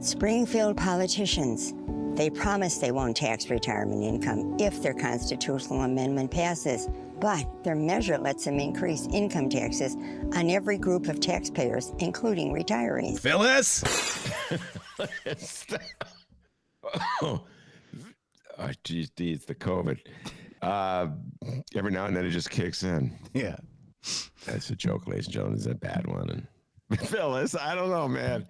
Springfield politicians, they promise they won't tax retirement income if their constitutional amendment passes, but their measure lets them increase income taxes on every group of taxpayers, including retirees. Phyllis? Oh, geez, it's the COVID. Every now and then it just kicks in. Yeah. That's a joke, ladies and gentlemen. It's a bad one. And Phyllis, I don't know, man.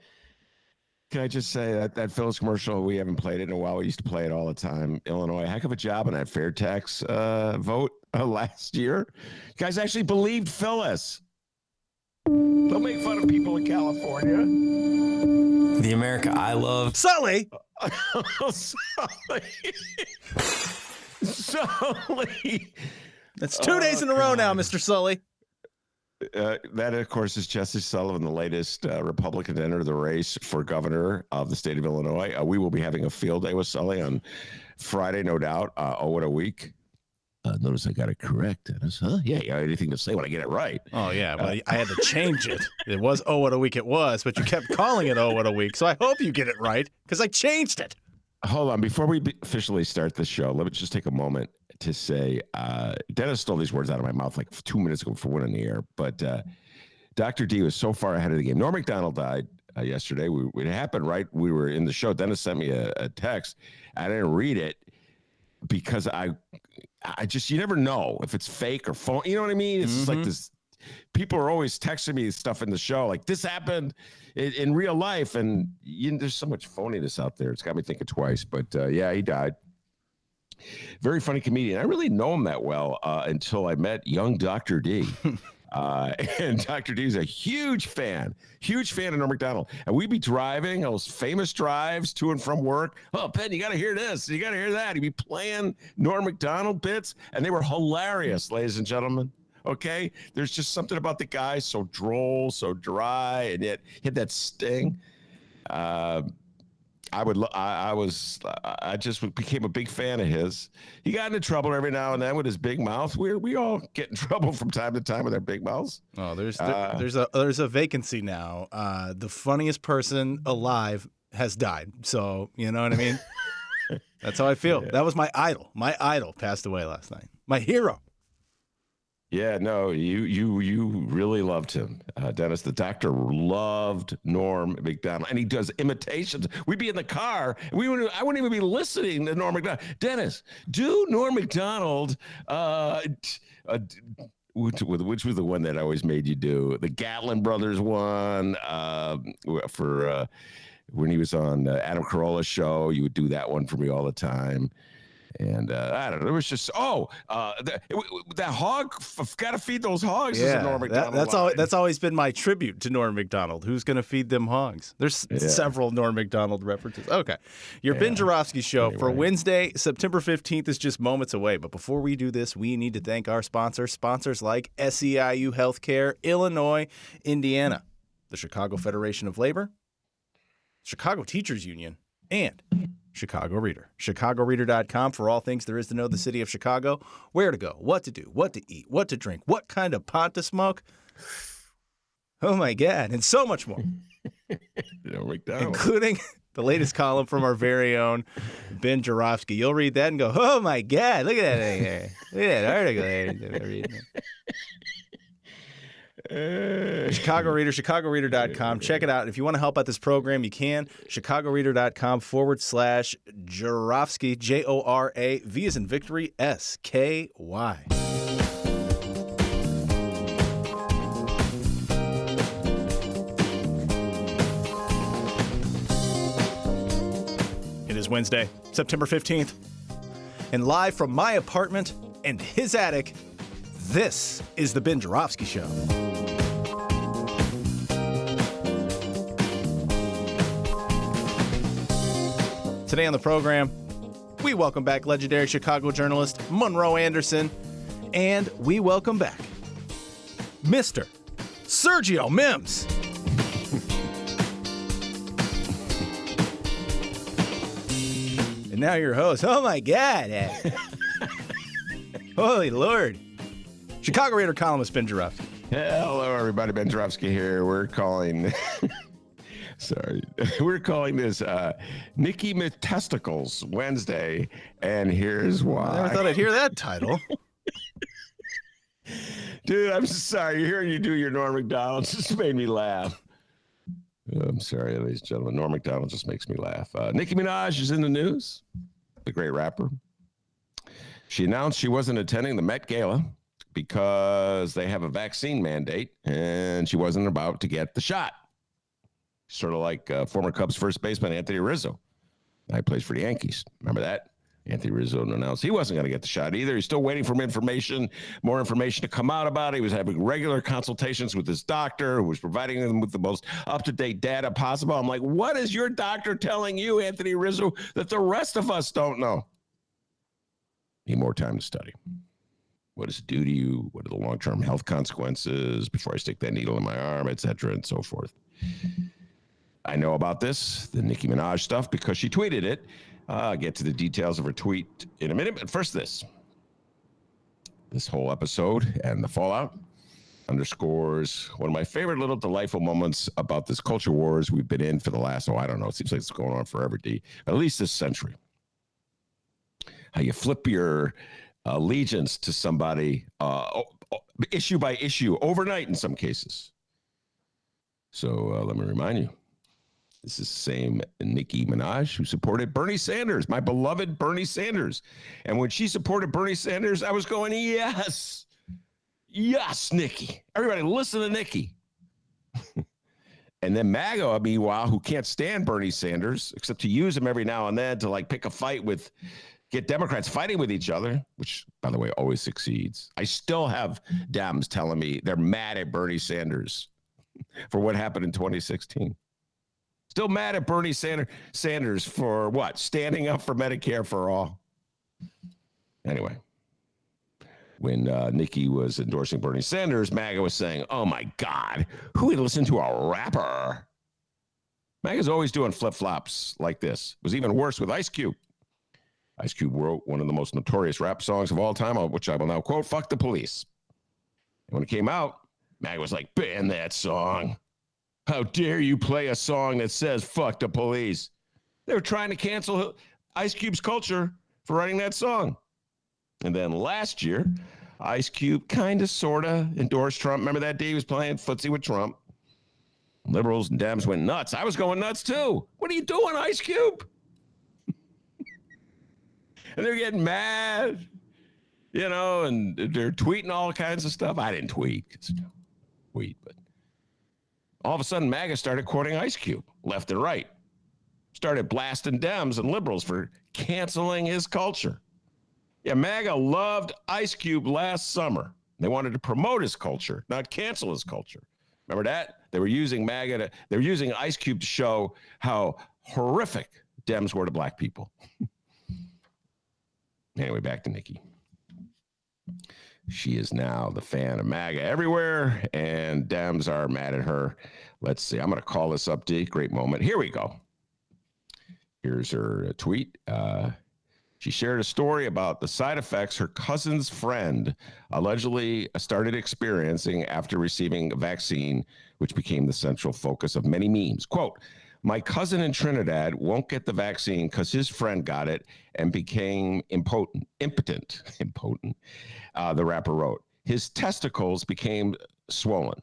Can I just say that Phyllis commercial, we haven't played it in a while. We used to play it all the time. Illinois, heck of a job on that fair tax vote last year. You guys actually believed Phyllis. Don't make fun of people in California. The America I love. Sully! Sully. That's 2 days in a row now, Mr. Sully. That, of course, is Jesse Sullivan, the latest Republican to enter the race for governor of the state of Illinois. We will be having a field day with Sully on Friday, no doubt. What a week. Notice I got it correct, Dennis, huh? Yeah, you have anything to say when I get it right. Oh, yeah, but I had to change it. It was what a week it was, but you kept calling it what a week, so I hope you get it right, because I changed it. Hold on. Before we officially start the show, let me just take a moment to say, Dennis stole these words out of my mouth like 2 minutes ago for winning the air, but Dr. D was so far ahead of the game. Norm Macdonald died yesterday. It happened right. We were in the show. Dennis sent me a text. I didn't read it because I just, you never know if it's fake or phone. You know what I mean? It's just like this. People are always texting me stuff in the show, like this happened in real life. And there's so much phoniness out there. It's got me thinking twice, but yeah, he died. Very funny comedian. I really know him that well until I met young Dr. D. And Dr. D is a huge fan of Norm Macdonald. And we'd be driving those famous drives to and from work. Oh, Ben, you got to hear this. You got to hear that. He'd be playing Norm Macdonald bits, and they were hilarious, ladies and gentlemen. Okay? There's just something about the guy, so droll, so dry, and yet he had that sting. I just became a big fan of his. He got into trouble every now and then with his big mouth. We all get in trouble from time to time with our big mouths. Oh, there's a vacancy now. The funniest person alive has died. So, you know what I mean? That's how I feel. Yeah. That was my idol. My idol passed away last night. My hero. Yeah, no, you really loved him, Dennis. The doctor loved Norm Macdonald, and he does imitations. We'd be in the car, and I wouldn't even be listening to Norm Macdonald. Dennis, do Norm Macdonald, which was the one that I always made you do, the Gatlin Brothers one for when he was on Adam Carolla's show. You would do that one for me all the time. And I don't know. It was just that hog. Got to feed those hogs. Yeah, Norm Macdonald that's always been my tribute to Norm Macdonald. Who's going to feed them hogs? There's several Norm Macdonald references. Okay, your Ben Joravsky show for Wednesday, September 15th is just moments away. But before we do this, we need to thank our sponsors like SEIU Healthcare, Illinois, Indiana, the Chicago Federation of Labor, Chicago Teachers Union, and Chicago Reader. ChicagoReader.com for all things there is to know the city of Chicago, where to go, what to do, what to eat, what to drink, what kind of pot to smoke. Oh, my God. And so much more. Including the latest column from our very own Ben Joravsky. You'll read that and go, oh, my God, look at that thing here. Look at that article there. Chicago Reader, ChicagoReader.com. Check it out. If you want to help out this program, you can. ChicagoReader.com/Joravsky, J-O-R-A, V as in victory, S-K-Y. It is Wednesday, September 15th. And live from my apartment and his attic, this is the Ben Joravsky Show. Today on the program, we welcome back legendary Chicago journalist Monroe Anderson, and we welcome back Mr. Sergio Mims. And now your host. Oh my God. Holy Lord. Chicago Reader columnist Ben Joravsky. Hello, everybody. Ben Joravsky here. We're calling Sorry. We're calling this Nicki Testicles Wednesday, and here's why. I never thought I'd hear that title. Dude, I'm sorry. Hearing you do your Norm Macdonald just made me laugh. I'm sorry, ladies and gentlemen. Norm Macdonald just makes me laugh. Nicki Minaj is in the news, the great rapper. She announced she wasn't attending the Met Gala because they have a vaccine mandate, and she wasn't about to get the shot. Sort of like former Cubs first baseman Anthony Rizzo. He plays for the Yankees. Remember that? Anthony Rizzo announced he wasn't going to get the shot either. He's still waiting for more information to come out about it. He was having regular consultations with his doctor, who was providing him with the most up-to-date data possible. I'm like, what is your doctor telling you, Anthony Rizzo, that the rest of us don't know? Need more time to study. What does it do to you? What are the long-term health consequences before I stick that needle in my arm, et cetera, and so forth? I know about this, the Nicki Minaj stuff, because she tweeted it. I'll get to the details of her tweet in a minute, but first this whole episode and the fallout underscores one of my favorite little delightful moments about this culture wars we've been in for the last, I don't know, it seems like it's going on forever, D, at least this century. How you flip your allegiance to somebody issue by issue, overnight in some cases. So let me remind you. This is the same Nicki Minaj who supported Bernie Sanders, my beloved Bernie Sanders. And when she supported Bernie Sanders, I was going, yes, Nicki. Everybody listen to Nicki. And then MAGA, meanwhile, who can't stand Bernie Sanders, except to use him every now and then to like pick a fight with, get Democrats fighting with each other, which, by the way, always succeeds. I still have Dems telling me they're mad at Bernie Sanders for what happened in 2016. Still mad at Bernie Sanders for what? Standing up for Medicare for all. Anyway, when Nicki was endorsing Bernie Sanders, MAGA was saying, oh my God, who would listen to a rapper? MAGA's always doing flip-flops like this. It was even worse with Ice Cube. Ice Cube wrote one of the most notorious rap songs of all time, which I will now quote, "Fuck the Police." And when it came out, MAGA was like, ban that song. How dare you play a song that says fuck the police? They were trying to cancel Ice Cube's culture for writing that song. And then last year, Ice Cube kind of, sort of endorsed Trump. Remember that day he was playing footsie with Trump? Liberals and Dems went nuts. I was going nuts too. What are you doing, Ice Cube? And they're getting mad, you know, and they're tweeting all kinds of stuff. I didn't tweet, but all of a sudden, MAGA started quoting Ice Cube left and right. Started blasting Dems and liberals for canceling his culture. Yeah, MAGA loved Ice Cube last summer. They wanted to promote his culture, not cancel his culture. Remember that? They were using they were using Ice Cube to show how horrific Dems were to black people. Anyway, back to Nicki. She is now the fan of MAGA everywhere, and Dems are mad at her. Let's see. I'm going to call this up, D. Great moment. Here we go. Here's her tweet. She shared a story about the side effects her cousin's friend allegedly started experiencing after receiving a vaccine, which became the central focus of many memes. Quote, my cousin in Trinidad won't get the vaccine because his friend got it and became impotent, the rapper wrote. His testicles became swollen.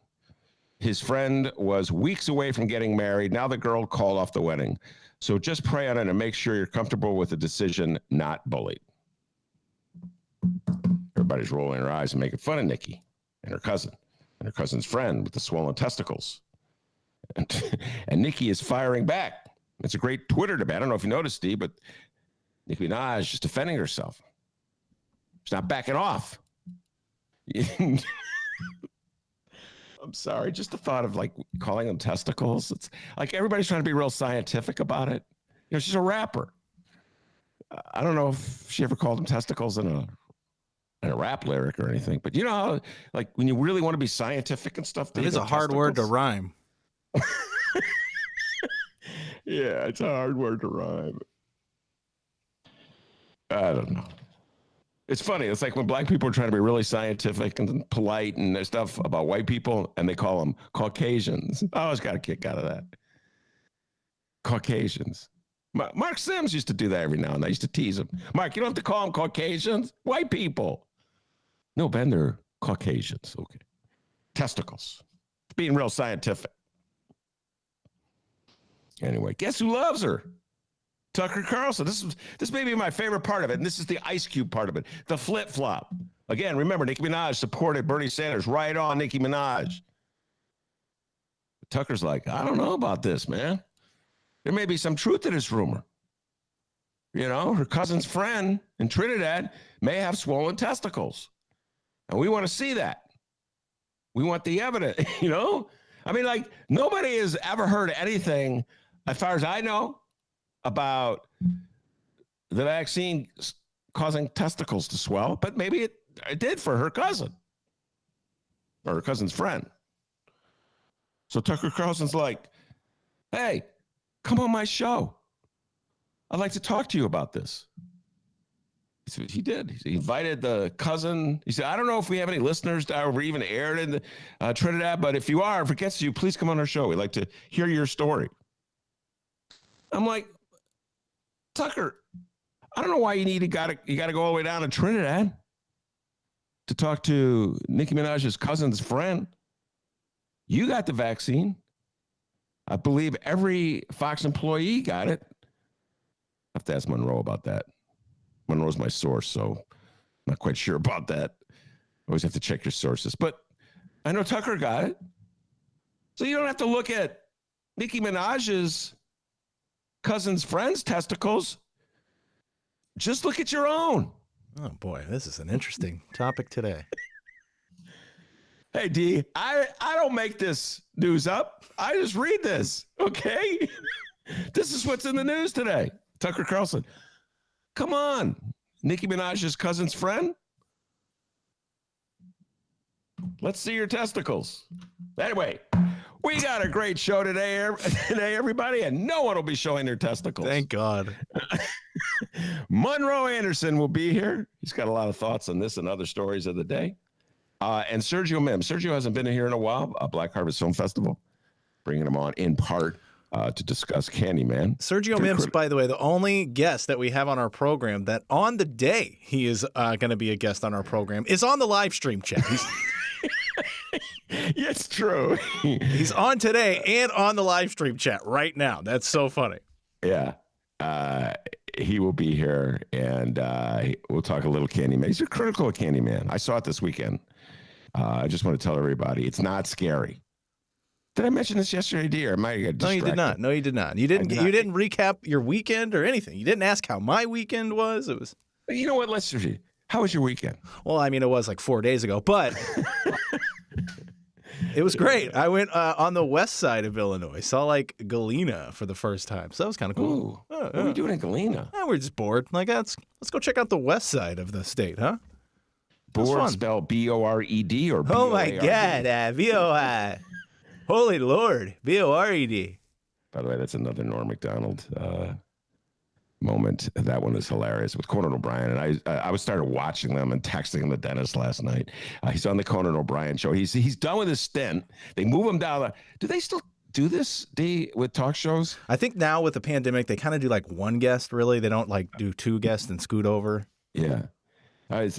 His friend was weeks away from getting married. Now the girl called off the wedding. So just pray on it and make sure you're comfortable with the decision, not bullied. Everybody's rolling their eyes and making fun of Nicki and her cousin's friend with the swollen testicles. And Nicki is firing back. It's a great Twitter debate. I don't know if you noticed, Steve, but Nicki Minaj is defending herself. She's not backing off. I'm sorry. Just the thought of like calling them testicles. It's like everybody's trying to be real scientific about it. You know, she's a rapper. I don't know if she ever called them testicles in a rap lyric or anything, but you know, like when you really want to be scientific and stuff. It is a hard word to rhyme. Yeah, it's a hard word to rhyme. I don't know. It's funny. It's like when black people are trying to be really scientific and polite and stuff about white people, and they call them Caucasians. I always got a kick out of that. Caucasians. Mark Sims used to do that every now and then. I used to tease him. Mark, you don't have to call them Caucasians. White people. No, Ben, they're Caucasians. Okay. Testicles. Being real scientific. Anyway, guess who loves her? Tucker Carlson. This may be my favorite part of it, and this is the Ice Cube part of it. The flip-flop. Again, remember, Nicki Minaj supported Bernie Sanders. Right on, Nicki Minaj. Tucker's like, I don't know about this, man. There may be some truth to this rumor. You know, her cousin's friend in Trinidad may have swollen testicles. And we want to see that. We want the evidence, you know? I mean, like, nobody has ever heard anything, as far as I know, about the vaccine causing testicles to swell, but maybe it did for her cousin or her cousin's friend. So Tucker Carlson's like, hey, come on my show. I'd like to talk to you about this. He did. He invited the cousin. He said, I don't know if we have any listeners that were even aired in Trinidad, but if you are, if it gets to you, please come on our show. We'd like to hear your story. I'm like, Tucker, I don't know why you got to go all the way down to Trinidad to talk to Nicki Minaj's cousin's friend. You got the vaccine. I believe every Fox employee got it. I have to ask Monroe about that. Monroe's my source, so I'm not quite sure about that. Always have to check your sources. But I know Tucker got it. So you don't have to look at Nicki Minaj's cousin's friend's testicles. Just look at your own. Oh, boy, this is an interesting topic today. Hey, D, I don't make this news up. I just read this, okay? This is what's in the news today. Tucker Carlson. Come on. Nicki Minaj's cousin's friend? Let's see your testicles. Anyway, we got a great show today, everybody, and no one will be showing their testicles. Thank God. Monroe Anderson will be here. He's got a lot of thoughts on this and other stories of the day. And Sergio Mims. Sergio hasn't been here in a while, Black Harvest Film Festival, bringing him on in part to discuss Candyman. Sergio Mims, by the way, the only guest that we have on our program that on the day he is going to be a guest on our program is on the live stream chat. It's true. He's on today and on the live stream chat right now. That's so funny. Yeah. He will be here, and we'll talk a little Candyman. He's critical of Candyman. I saw it this weekend. I just want to tell everybody, it's not scary. Did I mention this yesterday, dear? Am I distracted? No, you did not. No, you did not. You didn't. You didn't recap your weekend or anything. You didn't ask how my weekend was. It was. You know what? Let's see. How was your weekend? Well, I mean, it was like 4 days ago, but it was great. I went on the west side of Illinois. Saw like Galena for the first time, so that was kind of cool. Ooh, what are you doing in Galena? We're just bored. Like, let's go check out the west side of the state, huh? Bored spelled B-O-R-E-D or B-O-A-R-D? Oh my God, B-O-I. Holy Lord, B-O-R-E-D. By the way, that's another Norm Macdonald moment. That one is hilarious with Conan O'Brien. And I started watching them and texting him the dentist last night. He's on the Conan O'Brien show. He's done with his stint. They move him down. Do they still do this, D, with talk shows? I think now with the pandemic, they kind of do like one guest, really. They don't like do two guests and scoot over. Yeah. I used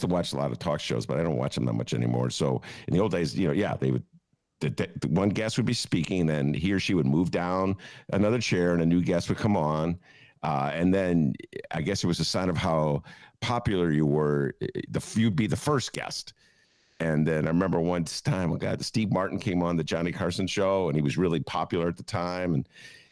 to watch a lot of talk shows, but I don't watch them that much anymore. So in the old days, they would, the one guest would be speaking, and then he or she would move down another chair and a new guest would come on. And then I guess it was a sign of how popular you were. You'd be the first guest. And then I remember one time, Steve Martin came on the Johnny Carson show, and he was really popular at the time, and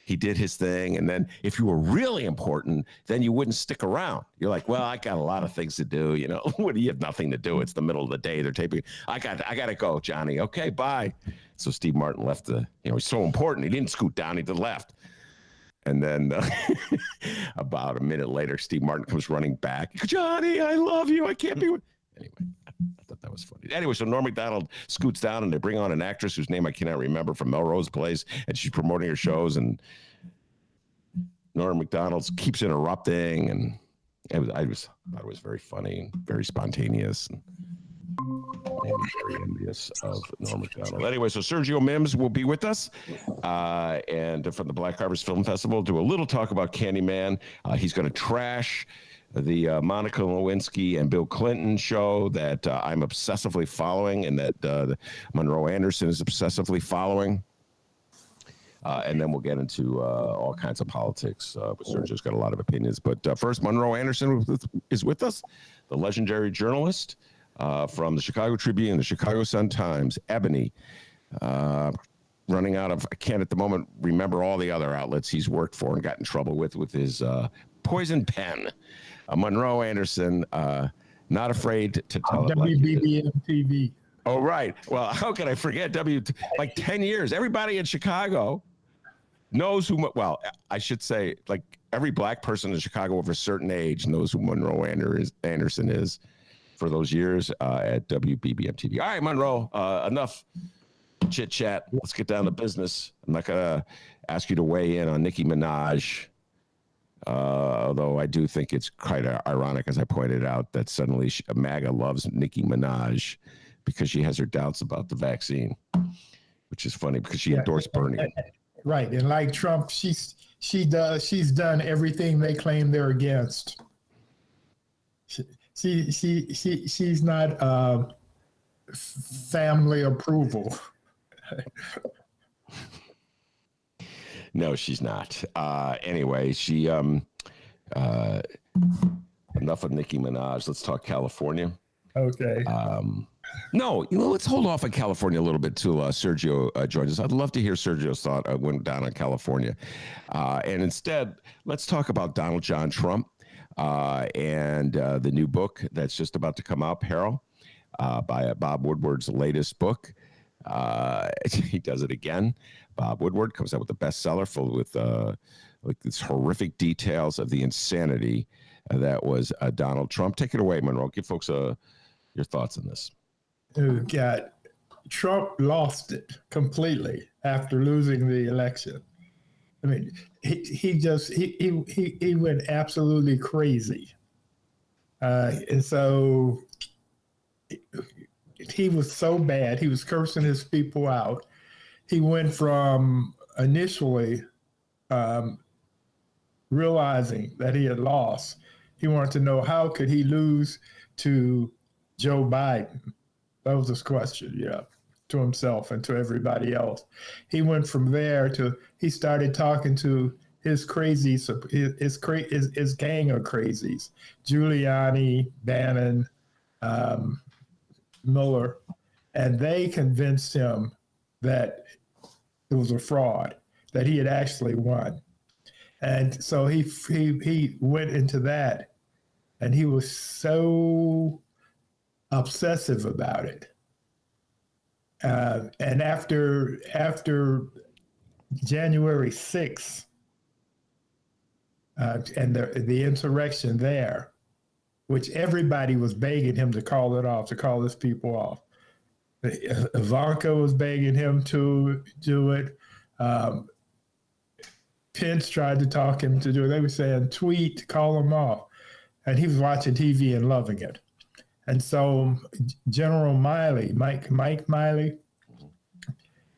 he did his thing. And then if you were really important, then you wouldn't stick around. You're like, well, I got a lot of things to do. You know, what do you have nothing to do? It's the middle of the day. They're taping. I got to go, Johnny. Okay, bye. So Steve Martin left he's so important. He didn't scoot down. He to the left. And then about a minute later, Steve Martin comes running back. Johnny, I love you. I can't be with. Anyway, I thought that was funny. Anyway, so Norm Macdonald scoots down, and they bring on an actress whose name I cannot remember from Melrose Place, and she's promoting her shows, and Norm Macdonald keeps interrupting, and I thought it was very funny and very spontaneous. And very envious of Norm Macdonald. Anyway, so Sergio Mims will be with us, and from the Black Harvest Film Festival, do a little talk about Candyman. He's going to trash the Monica Lewinsky and Bill Clinton show that I'm obsessively following, and that Monroe Anderson is obsessively following. And then we'll get into all kinds of politics. Sergio's got a lot of opinions. But first, Monroe Anderson is with us, the legendary journalist from the Chicago Tribune, the Chicago Sun-Times, Ebony, running out of, I can't at the moment remember all the other outlets he's worked for and got in trouble with his poison pen. Monroe Anderson, not afraid to tell it like it is. WBBM TV. Oh, right. Well, how can I forget like 10 years? Everybody in Chicago knows who, well, I should say, like every black person in Chicago over a certain age knows who Monroe Anderson is for those years at WBBM TV. All right, Monroe, enough chit chat. Let's get down to business. I'm not going to ask you to weigh in on Nicki Minaj, although I do think it's quite ironic, as I pointed out, that suddenly MAGA loves Nicki Minaj because she has her doubts about the vaccine, which is funny because she endorsed Bernie. Right, and like Trump, she's done everything they claim they're against. She's not family approval. No, she's not. Anyway, she enough of Nicki Minaj. Let's talk California. Okay. No, let's hold off on California a little bit till Sergio joins us. I'd love to hear Sergio's thought went down on California. And instead, let's talk about Donald John Trump and the new book that's just about to come out, Peril, by Bob Woodward's latest book. He does it again. Bob Woodward comes out with a bestseller full with like these horrific details of the insanity that was Donald Trump. Take it away, Monroe. Give folks your thoughts on this. Oh, God. Trump lost it completely after losing the election. I mean, he went absolutely crazy. And so he was so bad. He was cursing his people out. He went from initially realizing that he had lost. He wanted to know how could he lose to Joe Biden. That was his question, to himself and to everybody else. He went from there to, he started talking to his crazies, his gang of crazies, Giuliani, Bannon, Miller, and they convinced him that it was a fraud, that he had actually won. And so he went into that, and he was so obsessive about it. And after January 6th and the insurrection there, which everybody was begging him to call it off, to call his people off. Ivanka was begging him to do it. Pence tried to talk him to do it. They were saying, tweet, call him off. And he was watching TV and loving it. And so General Miley, Mike Miley,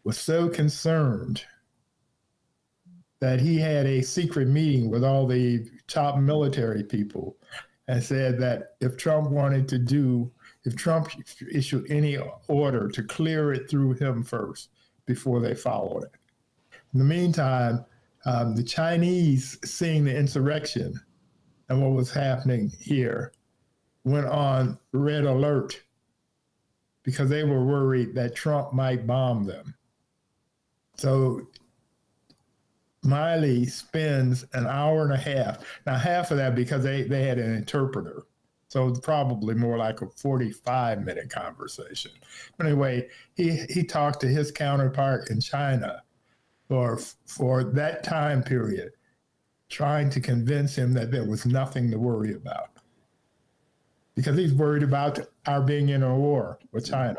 was so concerned that he had a secret meeting with all the top military people and said that if Trump issued any order, to clear it through him first before they followed it. In the meantime, the Chinese, seeing the insurrection and what was happening here, went on red alert because they were worried that Trump might bomb them. So Miley spends an hour and a half. Now, half of that because they had an interpreter. So it's probably more like a 45-minute conversation. But anyway, he talked to his counterpart in China for that time period, trying to convince him that there was nothing to worry about. Because he's worried about our being in a war with China.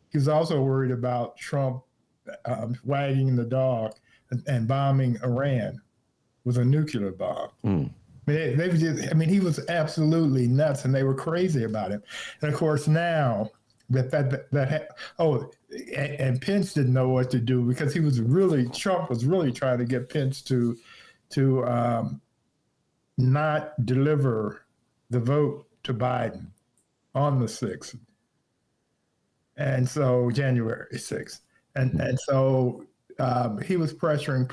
He's also worried about Trump wagging the dog and bombing Iran with a nuclear bomb. I mean, he was absolutely nuts, and they were crazy about him. And of course, now and Pence didn't know what to do because Trump was really trying to get Pence to not deliver the vote to Biden on the 6th. And so January 6th. And so he was pressuring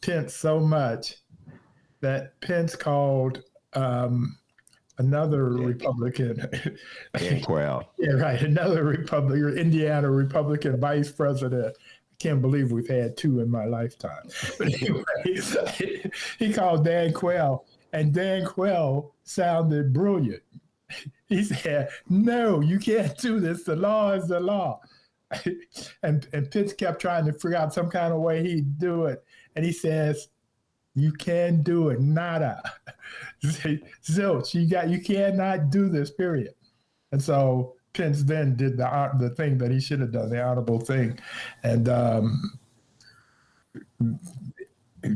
Pence so much that Pence called another Republican. Dan Quayle. Yeah, right. Another Republican, Indiana Republican vice president. I can't believe we've had two in my lifetime. But anyway, he called Dan Quayle, and Dan Quayle sounded brilliant. He said, "No, you can't do this. The law is the law." And Pence kept trying to figure out some kind of way he'd do it. And he says, "You can do it, nada. Zilch, you cannot do this, period." And so Pence then did the thing that he should have done, the honorable thing. And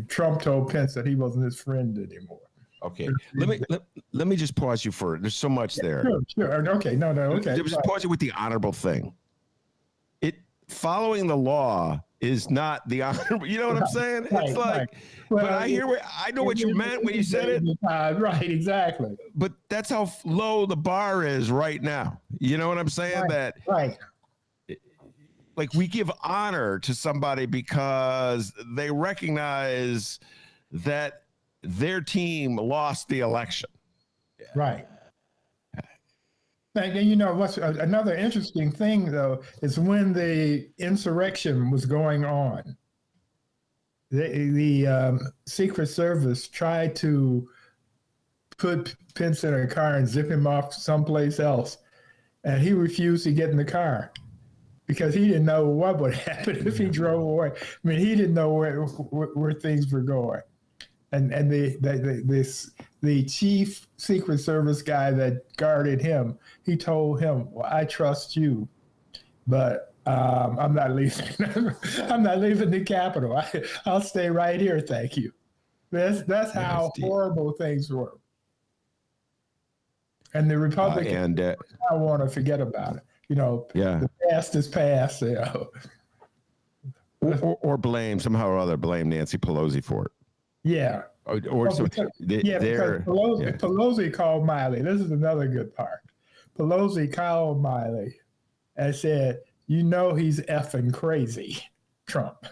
Trump told Pence that he wasn't his friend anymore. Okay, let me just pause you for. There's so much there. Sure. Okay, no. Okay. Just pause you with the honorable thing. Following the law is not the honorable. You know what I'm saying? It's like, right. Well, but I know what you meant when you said it. Right, exactly. But that's how low the bar is right now. You know what I'm saying? Right. Like we give honor to somebody because they recognize that their team lost the election. Right. And you know what's another interesting thing though is when the insurrection was going on, the Secret Service tried to put Pence in a car and zip him off someplace else, and he refused to get in the car because he didn't know what would happen if he drove away. I mean, he didn't know where things were going. And the chief Secret Service guy that guarded him, he told him, "Well, I trust you, but I'm not leaving. I'm not leaving the Capitol. I'll stay right here, thank you." That's how horrible things were. And the Republicans, I want to forget about it. You know, the past is past. You know, or somehow or other blame Nancy Pelosi for it. Yeah. Because Pelosi called Miley. This is another good part. Pelosi called Miley and said, "You know he's effing crazy, Trump.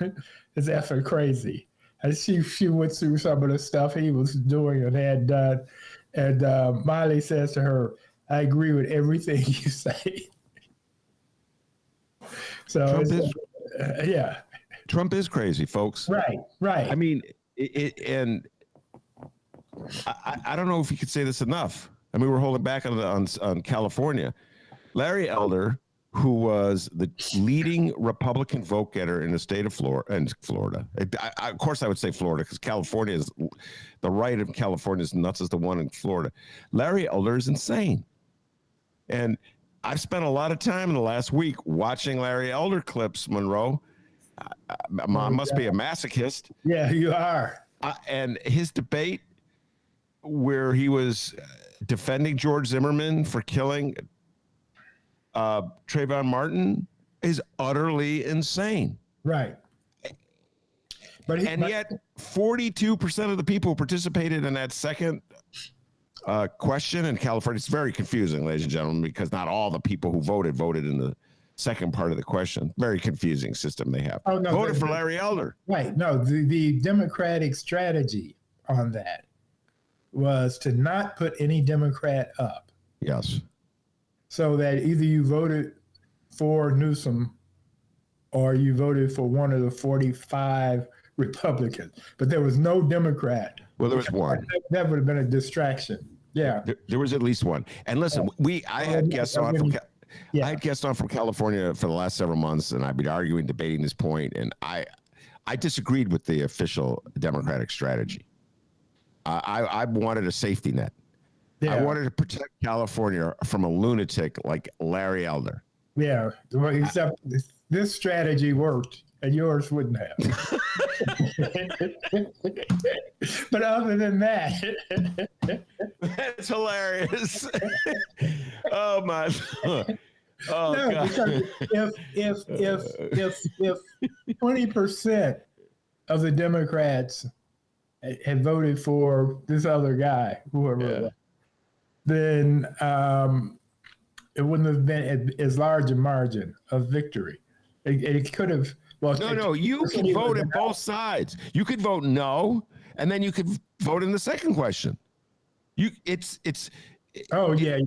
Is effing crazy." And she went through some of the stuff he was doing and had done. And Miley says to her, "I agree with everything you say." So, Trump is crazy, folks. Right. I mean, and I don't know if you could say this enough. I mean, we're holding back on California. Larry Elder, who was the leading Republican vote getter in the state of Florida. Of course, I would say Florida because California is the right of California is nuts as the one in Florida. Larry Elder is insane, and I've spent a lot of time in the last week watching Larry Elder clips. Monroe, I must be a masochist. Yeah, you are. And his debate where he was defending George Zimmerman for killing Trayvon Martin is utterly insane. Right. Yet 42% of the people who participated in that second question in California, it's very confusing, ladies and gentlemen, because not all the people who voted in the second part of the question. Very confusing system they have. Voted for Larry Elder. Right. No, the Democratic strategy on that was to not put any Democrat up. Yes. So that either you voted for Newsom or you voted for one of the 45 Republicans. But there was no Democrat. Well, there was one. That would have been a distraction. Yeah. There was at least one. And listen, I had guests on from California for the last several months, and I've been arguing, debating this point, and I disagreed with the official Democratic strategy. I wanted a safety net. Yeah. I wanted to protect California from a lunatic like Larry Elder. Yeah, except this strategy worked, and yours wouldn't have. But other than that, that's hilarious. Oh my! Oh, No, God. because if 20% of the Democrats had voted for this other guy, whoever it was, then it wouldn't have been as large a margin of victory. It could have. Well, No, you can vote in both sides. You could vote no, and then you could vote in the second question. Oh, yeah.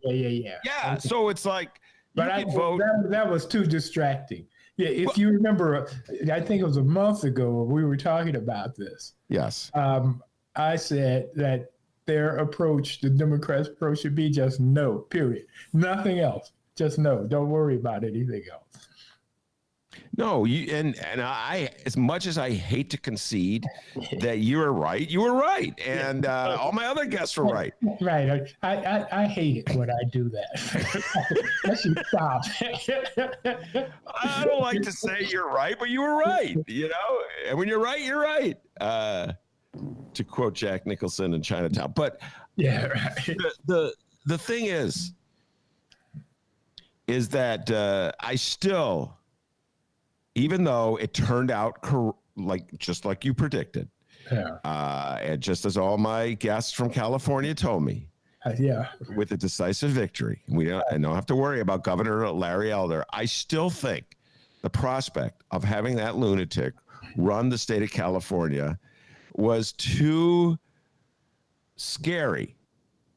Yeah, so it's like you But can vote. that was too distracting. Yeah, if you remember, I think it was a month ago we were talking about this. Yes. I said that their approach, the Democrats' approach, should be just no, period. Nothing else. Just no. Don't worry about anything else. No, and I, as much as I hate to concede that you were right, and all my other guests were right. Right. I hate it when I do that. I should stop. I don't like to say you're right, but you were right. And when you're right, you're right. To quote Jack Nicholson in Chinatown, but yeah, right. The thing is that I still. Even though it turned out just like you predicted, and just as all my guests from California told me, with a decisive victory, I don't have to worry about Governor Larry Elder. I still think the prospect of having that lunatic run the state of California was too scary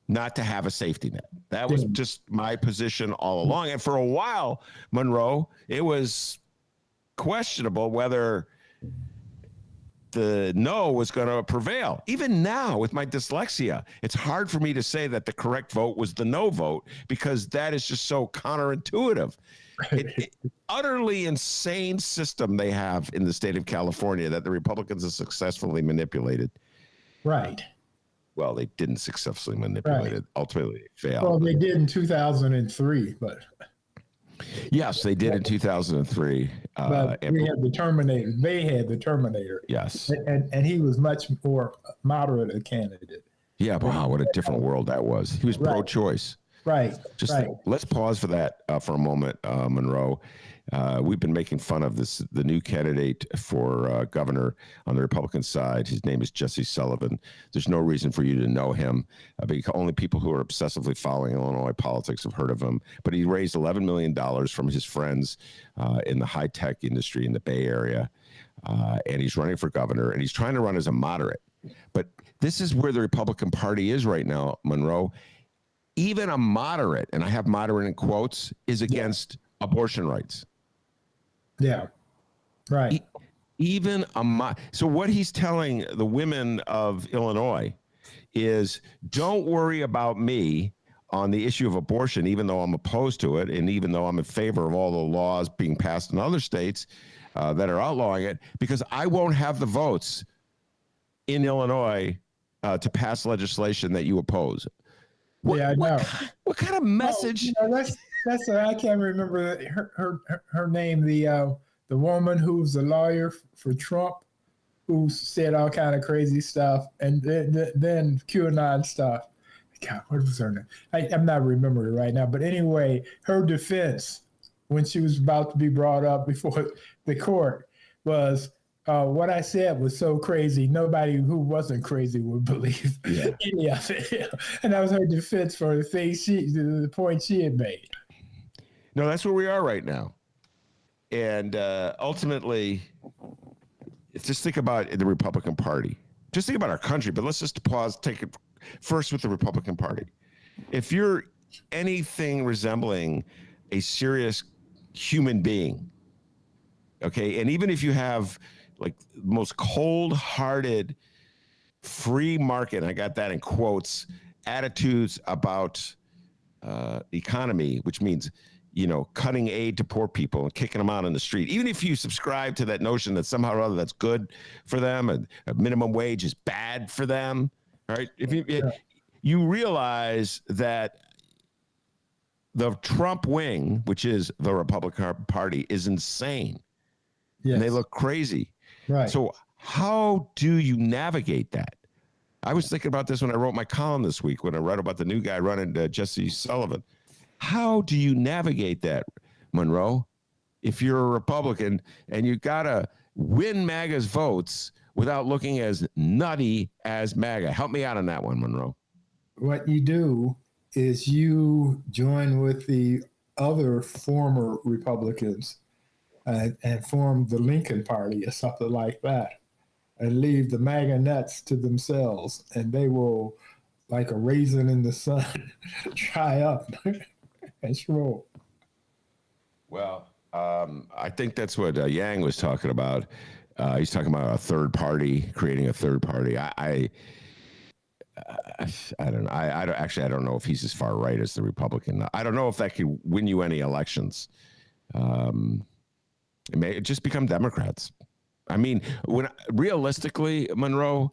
not to have a safety net. That was just my position all along. And for a while, Monroe, it was questionable whether the no was going to prevail. Even now, with my dyslexia, it's hard for me to say that the correct vote was the no vote because that is just so counterintuitive. Utterly insane system they have in the state of California that the Republicans have successfully manipulated. Right. Well, they didn't successfully manipulate it. Ultimately, they failed. Well, they did in 2003, but... Yes, they did in 2003. But we had the Terminator. They had the Terminator. Yes. And he was much more moderate a candidate. Yeah, wow, what a different world that was. He was pro-choice. Right. Let's pause for that for a moment, Monroe. We've been making fun of the new candidate for governor on the Republican side. His name is Jesse Sullivan. There's no reason for you to know him. Because only people who are obsessively following Illinois politics have heard of him. But he raised $11 million from his friends in the high-tech industry in the Bay Area. And he's running for governor, and he's trying to run as a moderate. But this is where the Republican Party is right now, Monroe. Even a moderate, and I have moderate in quotes, is against abortion rights. Yeah, right. So what he's telling the women of Illinois is, don't worry about me on the issue of abortion, even though I'm opposed to it, and even though I'm in favor of all the laws being passed in other states that are outlawing it, because I won't have the votes in Illinois to pass legislation that you oppose. I know. What kind of message? That's I can't remember her name. The woman who's the lawyer for Trump, who said all kind of crazy stuff, and then QAnon stuff. God, what was her name? I'm not remembering it right now. But anyway, her defense when she was about to be brought up before the court was, what I said was so crazy, nobody who wasn't crazy would believe any of it. And that was her defense for the point she had made. No, that's where we are right now. And ultimately, just think about the Republican Party. Just think about our country, but let's just pause, take it first with the Republican Party. If you're anything resembling a serious human being, okay, and even if you have like most cold-hearted, free market, and I got that in quotes, attitudes about economy, which means, cutting aid to poor people and kicking them out on the street. Even if you subscribe to that notion that somehow or other that's good for them, and a minimum wage is bad for them, right? If you realize that the Trump wing, which is the Republican Party, is insane. Yes. And they look crazy. Right. So how do you navigate that? I was thinking about this when I wrote my column this week, when I read about the new guy running, Jesse Sullivan. How do you navigate that? Monroe, if you're a Republican and you got to win MAGA's votes without looking as nutty as MAGA. Help me out on that one, Monroe. What you do is you join with the other former Republicans and form the Lincoln Party or something like that, and leave the MAGA nuts to themselves, and they will, like a raisin in the sun, dry up and shrivel. Well, I think that's what Yang was talking about. He's talking about a third party, creating a third party. I don't know. I don't know if he's as far right as the Republican. I don't know if that could win you any elections. It may just become Democrats. I mean, realistically, Monroe,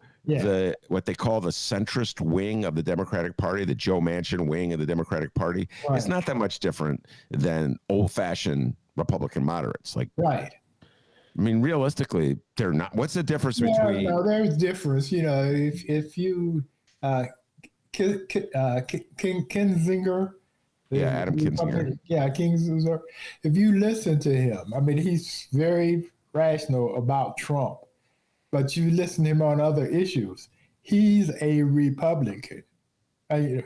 what they call the centrist wing of the Democratic Party, the Joe Manchin wing of the Democratic Party, it's not that much different than old-fashioned Republican moderates. Like, right. I mean, realistically, they're not. What's the difference between? No, there's difference. You know, if you Kinzinger. Adam Kinzinger. Yeah, Kinzinger. If you listen to him, I mean, he's very rational about Trump, but you listen to him on other issues. He's a Republican. The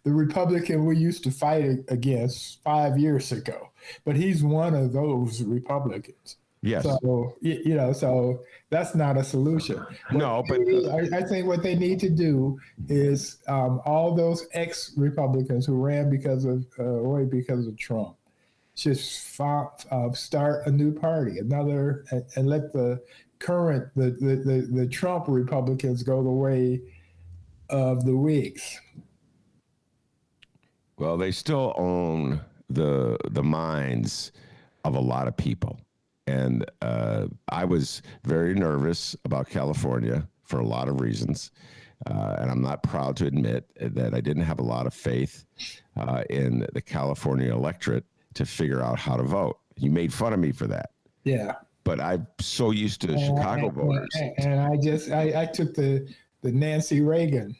Republican we used to fight against 5 years ago, but he's one of those Republicans. Yes. So, so that's not a solution. No, but I think what they need to do is all those ex-Republicans who ran because of Trump should start a new party, and let the current the Trump Republicans go the way of the Whigs. Well, they still own the minds of a lot of people. And I was very nervous about California for a lot of reasons. And I'm not proud to admit that I didn't have a lot of faith in the California electorate to figure out how to vote. You made fun of me for that. Yeah. But I'm so used to Chicago voters. And I took the Nancy Reagan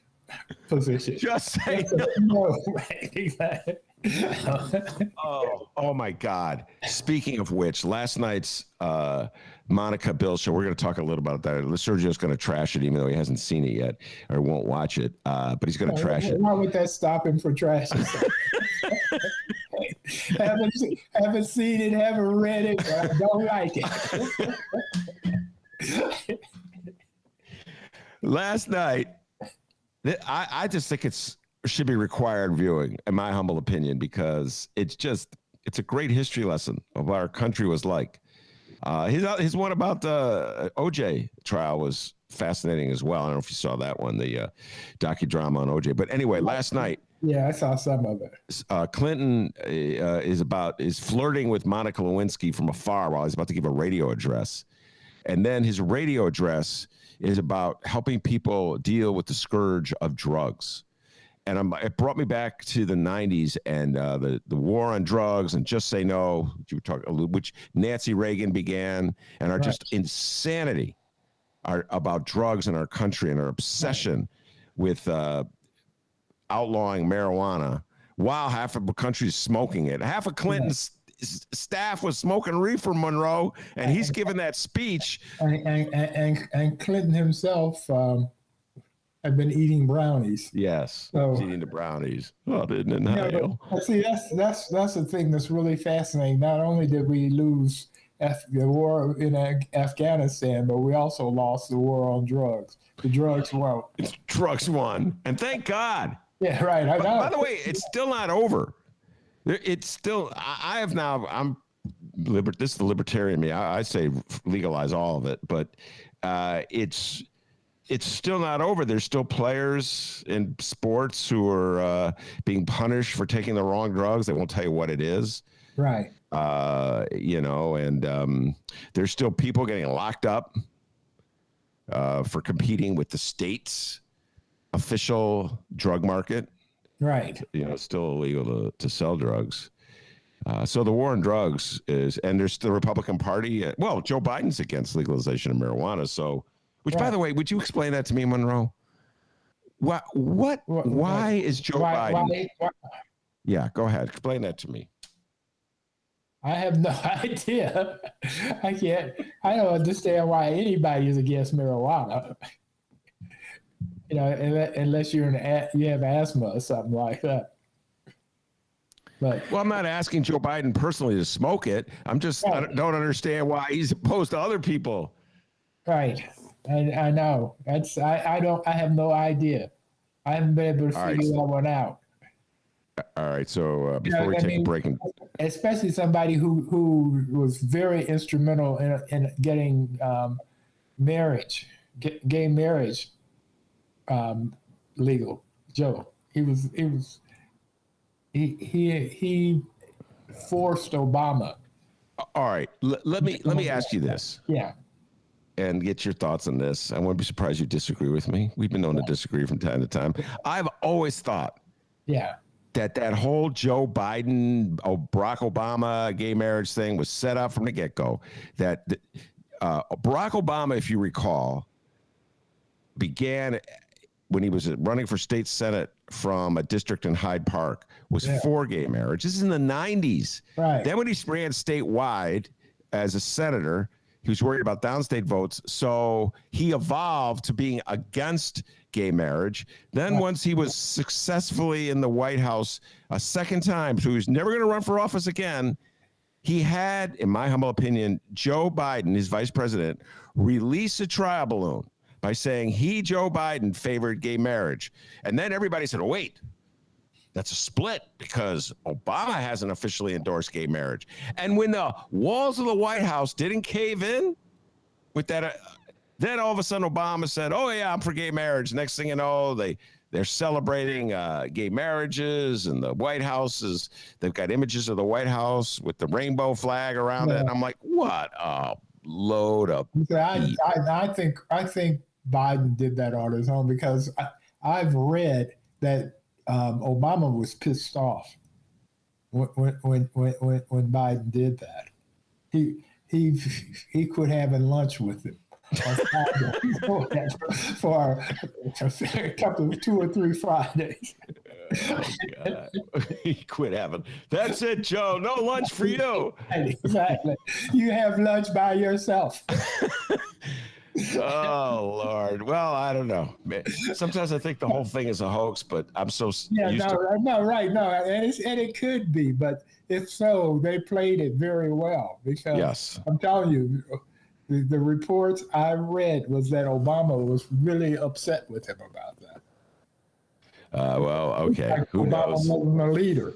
position. Just say no. Exactly. Oh my God. Speaking of which, last night's Monica Bill show, we're going to talk a little about that. Sergio's going to trash it, even though he hasn't seen it yet or won't watch it. But he's going to trash it. Why would that stop him from trashing? haven't seen it, haven't read it, but don't like it. Last night, I just think should be required viewing, in my humble opinion, because it's a great history lesson of what our country was like. His one about the OJ trial was fascinating as well. I don't know if you saw that one, the docudrama on OJ. But anyway, last night. Yeah, I saw some of it. Clinton is flirting with Monica Lewinsky from afar while he's about to give a radio address. And then his radio address is about helping people deal with the scourge of drugs. And it brought me back to the 90s and the war on drugs and Just Say No, which Nancy Reagan began, and our just insanity about drugs in our country and our obsession with outlawing marijuana while half of the country is smoking it. Half of Clinton's staff was smoking reefer, Monroe, and he's giving that speech. And Clinton himself had been eating brownies. Yes, so, eating the brownies. Oh, didn't inhale. See, that's the thing that's really fascinating. Not only did we lose the war in Afghanistan, but we also lost the war on drugs. The drugs won. Drugs won, and thank God. Yeah, right. By the way, it's still not over. It's still. I have now. This is the libertarian me. I say legalize all of it, but it's still not over. There's still players in sports who are being punished for taking the wrong drugs. They won't tell you what it is. Right. And there's still people getting locked up for competing with the state's official drug market. Right. It's still illegal to sell drugs. So the war on drugs is, and there's the Republican Party. Well, Joe Biden's against legalization of marijuana. So, by the way, would you explain that to me, Monroe? Why is Joe Biden? Why? Yeah, go ahead. Explain that to me. I have no idea. I don't understand why anybody is against marijuana. Unless you have asthma or something like that. But Well, I'm not asking Joe Biden personally to smoke it. I don't understand why he's opposed to other people. right, I know. I have no idea. I haven't been able to figure that one out. All right, so before we take a break, especially somebody who was very instrumental in getting gay marriage legal. Joe, he forced Obama. All right, let me ask you this. Yeah. And get your thoughts on this. I won't be surprised you disagree with me. We've been known to disagree from time to time. I've always thought that whole Joe Biden, Barack Obama gay marriage thing was set up from the get-go. That Barack Obama, if you recall, began when he was running for state senate from a district in Hyde Park, was for gay marriage. This is in the 90s. Right. Then when he ran statewide as a senator, he was worried about downstate votes, so he evolved to being against gay marriage. Then once he was successfully in the White House a second time, so he was never going to run for office again, he had, in my humble opinion, Joe Biden, his vice president, release a trial balloon by saying Joe Biden, favored gay marriage. And then everybody said, oh, wait, that's a split because Obama hasn't officially endorsed gay marriage. And when the walls of the White House didn't cave in with that, then all of a sudden Obama said, oh, yeah, I'm for gay marriage. Next thing you know, they're celebrating gay marriages, and the White House they've got images of the White House with the rainbow flag around it. And I'm like, what a load of I think Biden did that on his own, because I've read that Obama was pissed off when Biden did that. He quit having lunch with him for a couple of 2 or 3 Fridays. Oh, God. He quit having. That's it, Joe. No lunch for you. Exactly. You have lunch by yourself. Oh, Lord. Well, I don't know. Sometimes I think the whole thing is a hoax, but I'm so used to. And it could be, but if so, they played it very well, because I'm telling you, the reports I read was that Obama was really upset with him about that. Well, okay. Who Obama knows? wasn't a leader.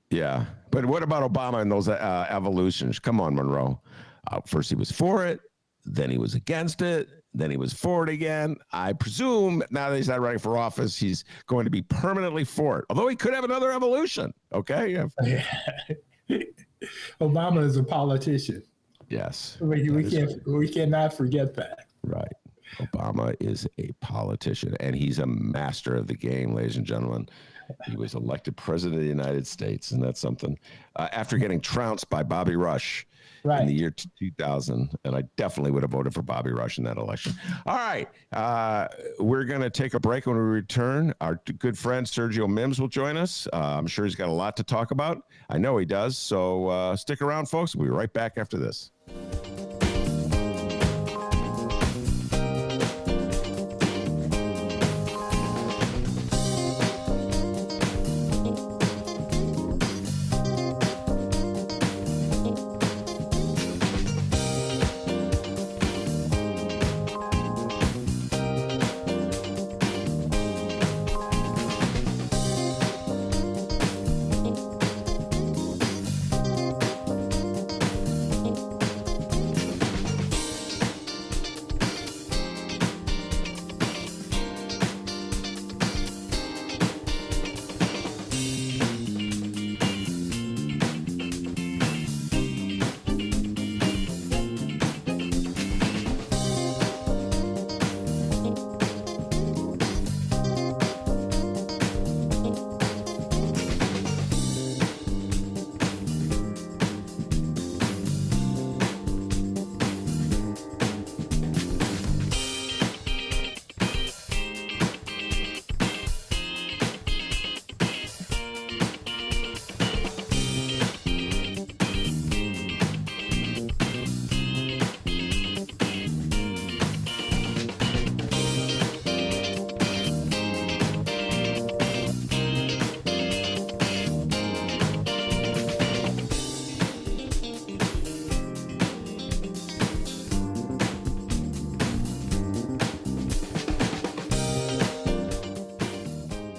Yeah. But what about Obama and those evolutions? Come on, Monroe. First he was for it, then he was against it, then he was for it again. I presume now that he's not running for office, he's going to be permanently for it, although he could have another evolution. Okay. Obama is a politician. Yes. We cannot forget that. Right. Obama is a politician, and he's a master of the game, ladies and gentlemen. He was elected president of the United States, and that's something. After getting trounced by Bobby Rush in the year 2000, and I definitely would have voted for Bobby Rush in that election. All right. We're going to take a break. When we return, our good friend Sergio Mims will join us. I'm sure he's got a lot to talk about. I know he does. So stick around, folks. We'll be right back after this.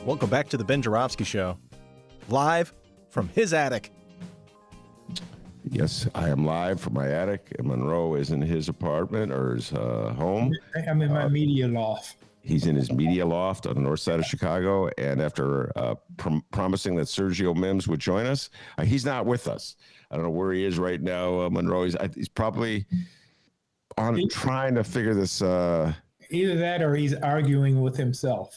Welcome back to the Ben Joravsky Show, live from his attic. Yes, I am live from my attic, and Monroe is in his apartment or his home. I'm in my media loft. He's in his media loft on the north side of Chicago, and after promising that Sergio Mims would join us, he's not with us. I don't know where he is right now, Monroe. He's probably trying to figure this. Either that or he's arguing with himself.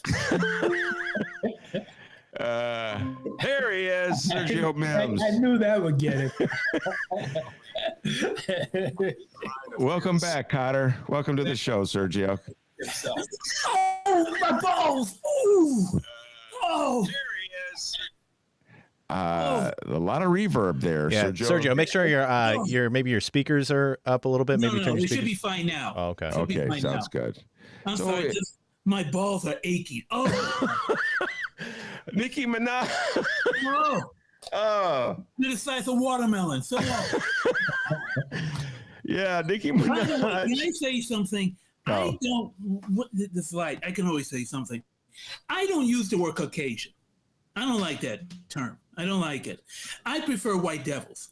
Here he is, Sergio Mims. I knew that would get it. Welcome back, Cotter. Welcome to the show, Sergio. Oh, my balls! Ooh. Oh, There he is. A lot of reverb there, Yeah, Sergio, make sure maybe your speakers are up a little bit. Maybe turn your we speakers. should be fine now. Oh, okay. Okay, sounds good. I'm sorry, my balls are aching. Oh, Nicki Minaj. oh, Oh, they're the size of watermelon. So, yeah, Nicki by the way, Minaj. can I say something? No. I don't. This light. I can always say something. I don't use the word Caucasian. I don't like that term. I don't like it. I prefer white devils.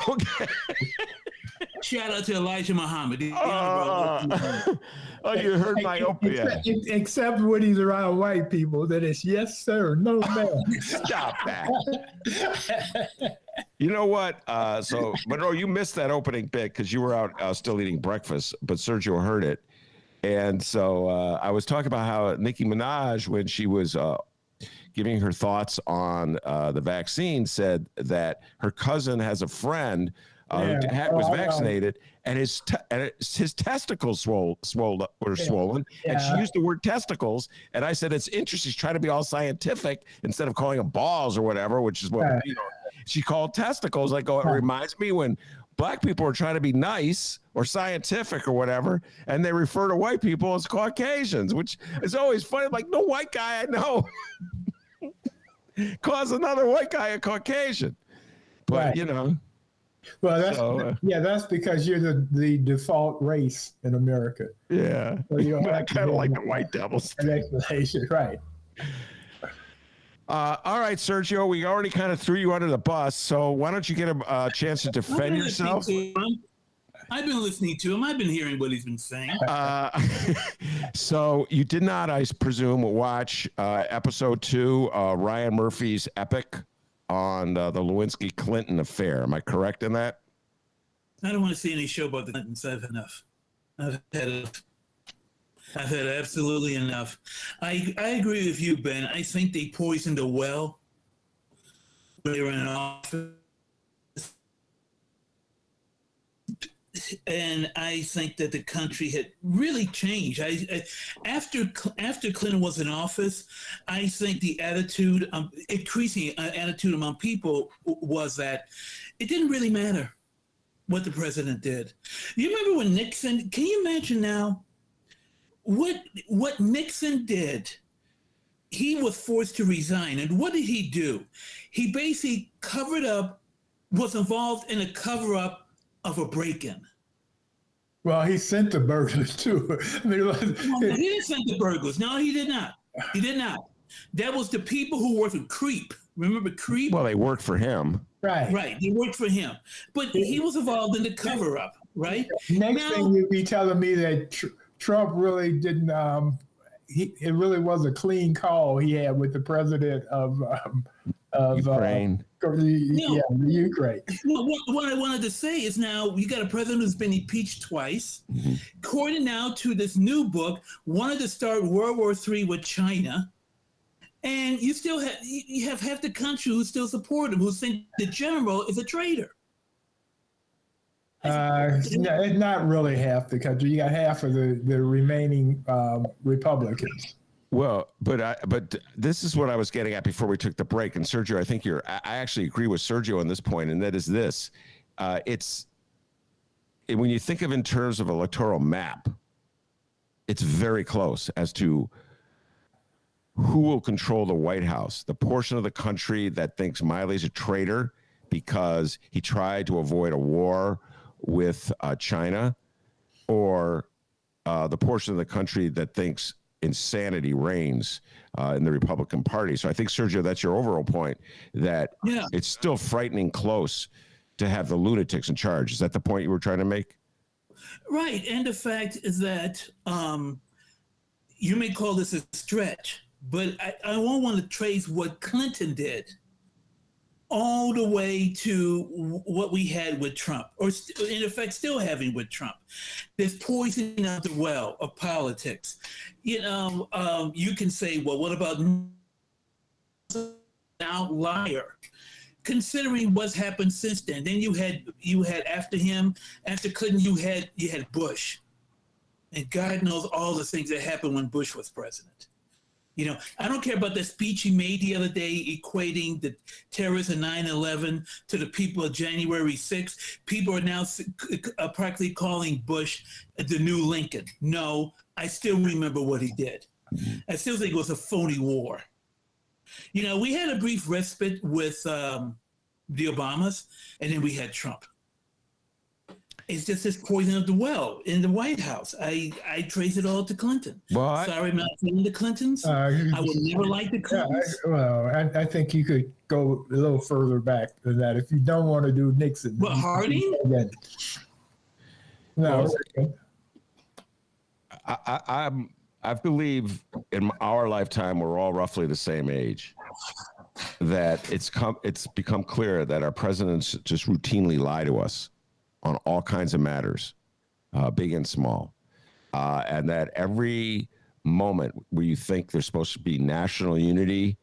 Okay. Shout out to Elijah Muhammad. Oh, you heard my opium. Except when he's around white people, that is yes, sir, no, ma'am. Stop that. You know what? So, Monroe, you missed that opening bit because you were out still eating breakfast, but Sergio heard it. And so I was talking about how Nicki Minaj, when she was giving her thoughts on the vaccine, said that her cousin has a friend who was vaccinated, and his testicles swollen, and she used the word testicles. And I said, it's interesting. She's trying to be all scientific instead of calling them balls or whatever, which is what she called testicles. I go, it reminds me when black people are trying to be nice or scientific or whatever, and they refer to white people as Caucasians, which is always funny. Like, no white guy I know calls another white guy a Caucasian. But, you know. Well, that's because you're the default race in America. Yeah. So you don't I have to kind of give like them the white devils. an explanation, right? All right, Sergio, we already kind of threw you under the bus, so why don't you get a chance to defend yourself? I've been listening to him. I've been hearing what he's been saying. So you did not, I presume, watch episode 2, Ryan Murphy's epic on the Lewinsky-Clinton affair. Am I correct in that? I don't want to see any show about the Clintons. I've had enough. I've had enough. I've had absolutely enough. I agree with you, Ben. I think they poisoned a well when they were in office. And I think that the country had really changed. After Clinton was in office, I think the attitude, increasing attitude among people was that it didn't really matter what the president did. You remember when Nixon? Can you imagine now what Nixon did? He was forced to resign, and what did he do? He basically was involved in a cover-up of a break-in. Well, he sent the burglars too. I mean, he didn't send the burglars. No, he did not. He did not. That was the people who worked for Creep. Remember Creep? Well, they worked for him. right. Right. They worked for him. But he was involved in the cover-up, right? Next thing you'd be telling me that Trump really didn't. It really was a clean call he had with the president of Ukraine. The Ukraine. Well, what I wanted to say is now you got a president who's been impeached twice. Mm-hmm. According now to this new book, wanted to start World War III with China. And you still have half the country who still support him, who think the general is a traitor. It's not really half the country. You got half of the remaining Republicans. Well, but this is what I was getting at before we took the break. And Sergio, I think I actually agree with Sergio on this point, and that is this: when you think of in terms of electoral map, it's very close as to who will control the White House. The portion of the country that thinks Miley's a traitor because he tried to avoid a war with China, or the portion of the country that thinks insanity reigns in the Republican Party. So I think, Sergio, that's your overall point, that it's still frightening close to have the lunatics in charge. Is that the point you were trying to make? Right. And the fact is that you may call this a stretch, but I won't want to trace what Clinton did all the way to what we had with Trump, or in effect still having with Trump. This poisoning of the well of politics. You know, you can say, well, what about an outlier? Considering what's happened since then. Then you had after him, after Clinton, you had Bush. And God knows all the things that happened when Bush was president. You know, I don't care about the speech he made the other day equating the terrorists of 9/11 to the people of January 6th. People are now practically calling Bush the new Lincoln. No, I still remember what he did. I still think it was a phony war. You know, we had a brief respite with the Obamas, and then we had Trump. It's just this poison of the well in the White House. I trace it all to Clinton. Well, sorry, I'm not saying the Clintons. I would never like the Clintons. I think you could go a little further back than that if you don't want to do Nixon. But Harding? No. I believe in our lifetime, we're all roughly the same age, that it's become clear that our presidents just routinely lie to us on all kinds of matters, big and small. And that every moment where you think there's supposed to be national unity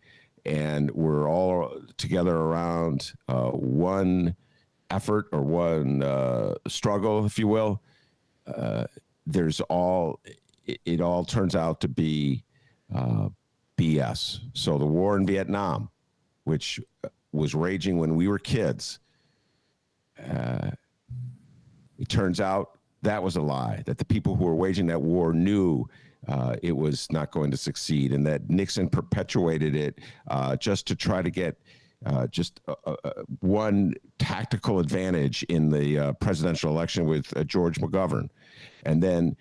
and we're all together around one effort or one struggle, if you will, it all turns out to be BS. So the war in Vietnam, which was raging when we were kids, it turns out that was a lie, that the people who were waging that war knew it was not going to succeed, and that Nixon perpetuated it just to try to get one tactical advantage in the presidential election with George McGovern. And then,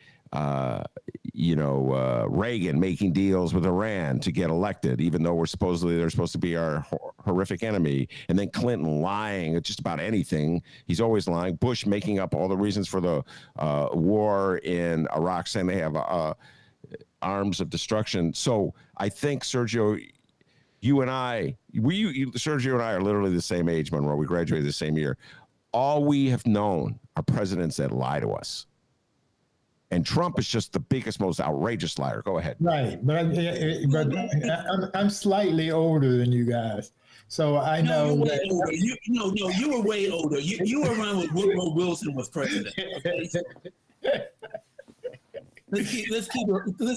Reagan making deals with Iran to get elected, even though they're supposed to be our horrific enemy. And then Clinton lying at just about anything. He's always lying. Bush making up all the reasons for the war in Iraq, saying they have arms of destruction. So I think, Sergio, Sergio and I are literally the same age, Monroe. We graduated the same year. All we have known are presidents that lie to us. And Trump is just the biggest, most outrageous liar. Go ahead. Right, but I'm slightly older than you guys, so I know. You were way older. You were around when Woodrow Wilson was president. Okay? let's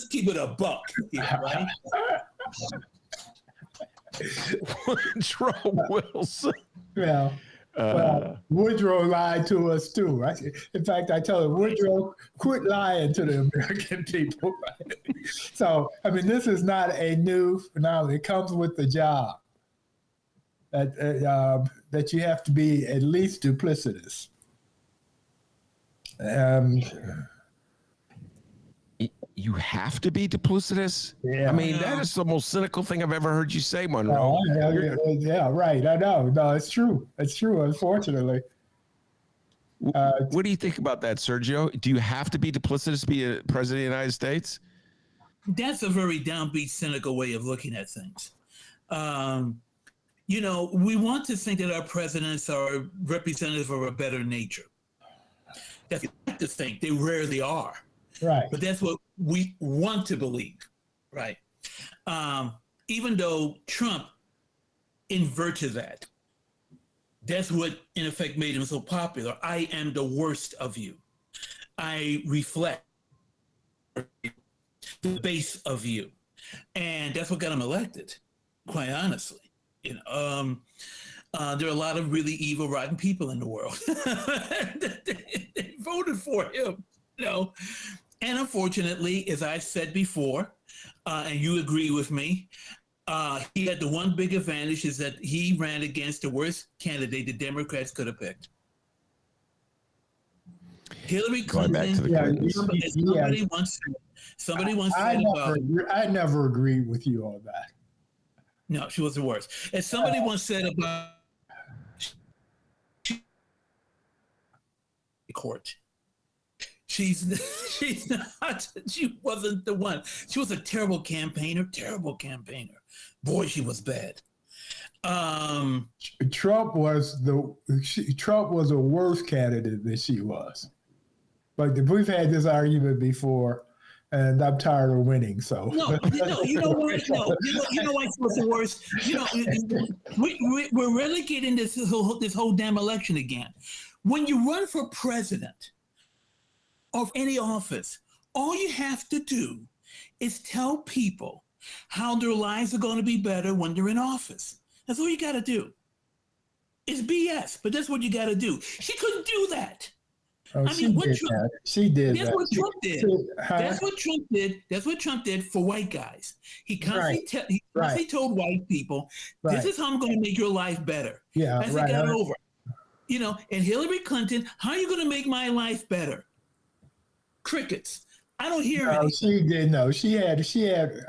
keep it a buck, right? Woodrow Wilson. Yeah. Well, Woodrow lied to us too, right? In fact, I tell him, Woodrow, quit lying to the American people. So, I mean, this is not a new phenomenon. It comes with the job that you have to be at least duplicitous. You have to be duplicitous? Yeah. I mean, that is the most cynical thing I've ever heard you say, Monroe. Yeah, right. I know. No, it's true. It's true, unfortunately. What do you think about that, Sergio? Do you have to be duplicitous to be a president of the United States? That's a very downbeat, cynical way of looking at things. We want to think that our presidents are representative of a better nature. That's what we like to think. They rarely are. Right. But that's what we want to believe, right? Even though Trump inverted that, that's what, in effect, made him so popular. I am the worst of you. I reflect the base of you. And that's what got him elected, quite honestly. There are a lot of really evil, rotten people in the world. They voted for him, And unfortunately, as I've said before, and you agree with me, he had the one big advantage is that he ran against the worst candidate the Democrats could have picked. Hillary Clinton, somebody once said, Somebody once said about. I never agreed with you on that. No, she was the worst. And somebody once said about court. She wasn't the one. She was a terrible campaigner. Boy, she was bad. Trump was a worse candidate than she was. But we've had this argument before, and I'm tired of winning. So no, you know why? No, you know why she was the worst. You know, we're really getting this whole damn election again. When you run for president of any office, all you have to do is tell people how their lives are going to be better when they're in office. That's all you got to do. It's BS, but that's what you got to do. She couldn't do that. Oh, she did that's that. What Trump did. That's what Trump did. That's what Trump did for white guys. He constantly told white people, "This is how I'm going to make your life better." Yeah, as right. He got over. You know, and Hillary Clinton, how are you going to make my life better? Crickets. I don't hear it. She did. No, she had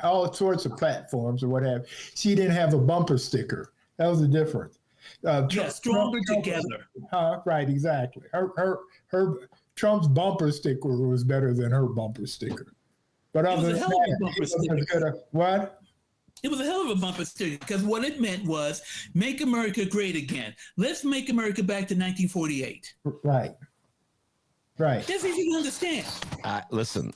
all sorts of platforms or whatever. She didn't have a bumper sticker. That was the difference. Stronger together. Right, exactly. Her Trump's bumper sticker was better than her bumper sticker. But it was a hell of a bumper sticker. What? It was a hell of a bumper sticker because what it meant was make America great again. Let's make America back to 1948. Right. That's easy to understand. Listen,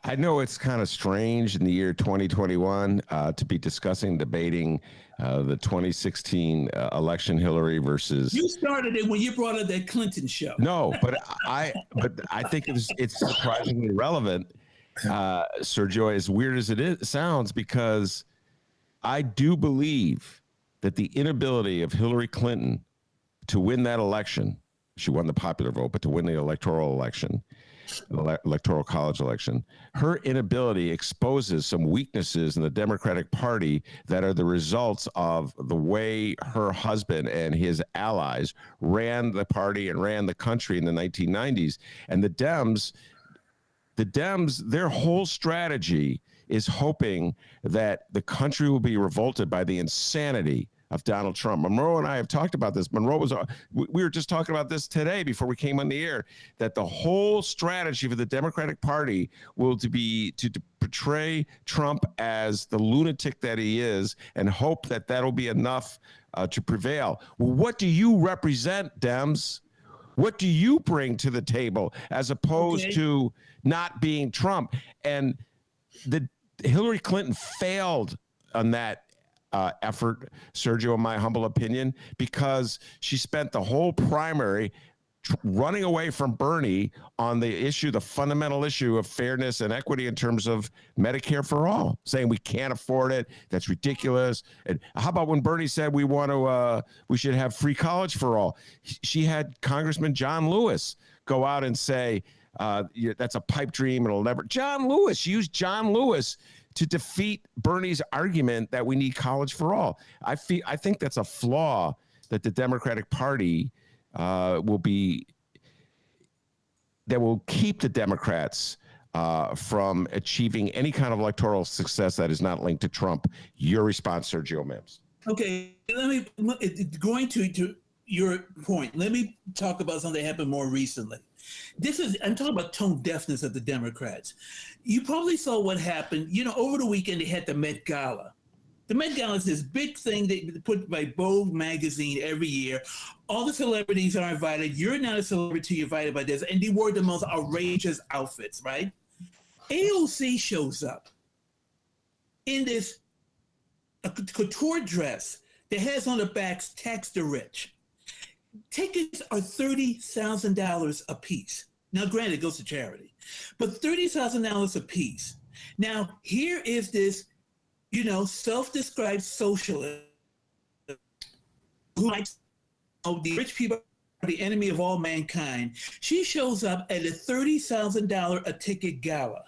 I know it's kind of strange in the year 2021 to be debating the 2016 election, Hillary versus. You started it when you brought up that Clinton show. No, but I think it's surprisingly relevant, Sergio, as weird as it sounds, because I do believe that the inability of Hillary Clinton to win that election, she won the popular vote, but to win the electoral college election, her inability exposes some weaknesses in the Democratic Party that are the results of the way her husband and his allies ran the party and ran the country in the 1990s. And the Dems, their whole strategy is hoping that the country will be revolted by the insanity of Donald Trump. Monroe and I have talked about this. We were just talking about this today before we came on the air, that the whole strategy for the Democratic Party will be to portray Trump as the lunatic that he is and hope that that'll be enough to prevail. Well, what do you represent, Dems? What do you bring to the table as opposed to not being Trump? And Hillary Clinton failed on that effort, Sergio, in my humble opinion, because she spent the whole primary running away from Bernie on the fundamental issue of fairness and equity in terms of Medicare for all, saying we can't afford it. That's ridiculous. And how about when Bernie said we should have free college for all? She had Congressman John Lewis go out and say, that's a pipe dream. It'll never. She used John Lewis to defeat Bernie's argument that we need college for all. I think that's a flaw that the Democratic Party will keep the Democrats from achieving any kind of electoral success that is not linked to Trump. Your response, Sergio Mims. Okay, going to your point, let me talk about something that happened more recently. I'm talking about tone deafness of the Democrats. You probably saw what happened. You know, over the weekend, they had the Met Gala. The Met Gala is this big thing they put by Vogue magazine every year. All the celebrities are invited. You're not a celebrity, you're invited by this. And they wore the most outrageous outfits, right? AOC shows up in this couture dress that has on the back, tax the rich. Tickets are $30,000 a piece. Now, granted, it goes to charity, but $30,000 a piece. Now, here is this, self-described socialist who likes the rich people are the enemy of all mankind. She shows up at a $30,000 a ticket gala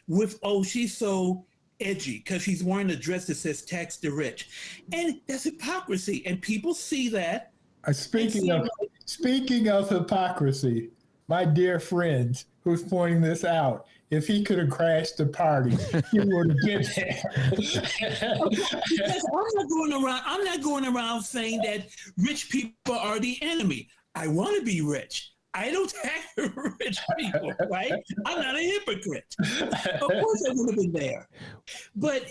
with, she's so edgy because she's wearing a dress that says tax the rich. And that's hypocrisy. And people see that. Speaking of hypocrisy, my dear friends who's pointing this out. If he could have crashed the party, he would have been there. Because I'm not going around saying that rich people are the enemy. I want to be rich. I don't have rich people, right? I'm not a hypocrite. Of course I would have been there. But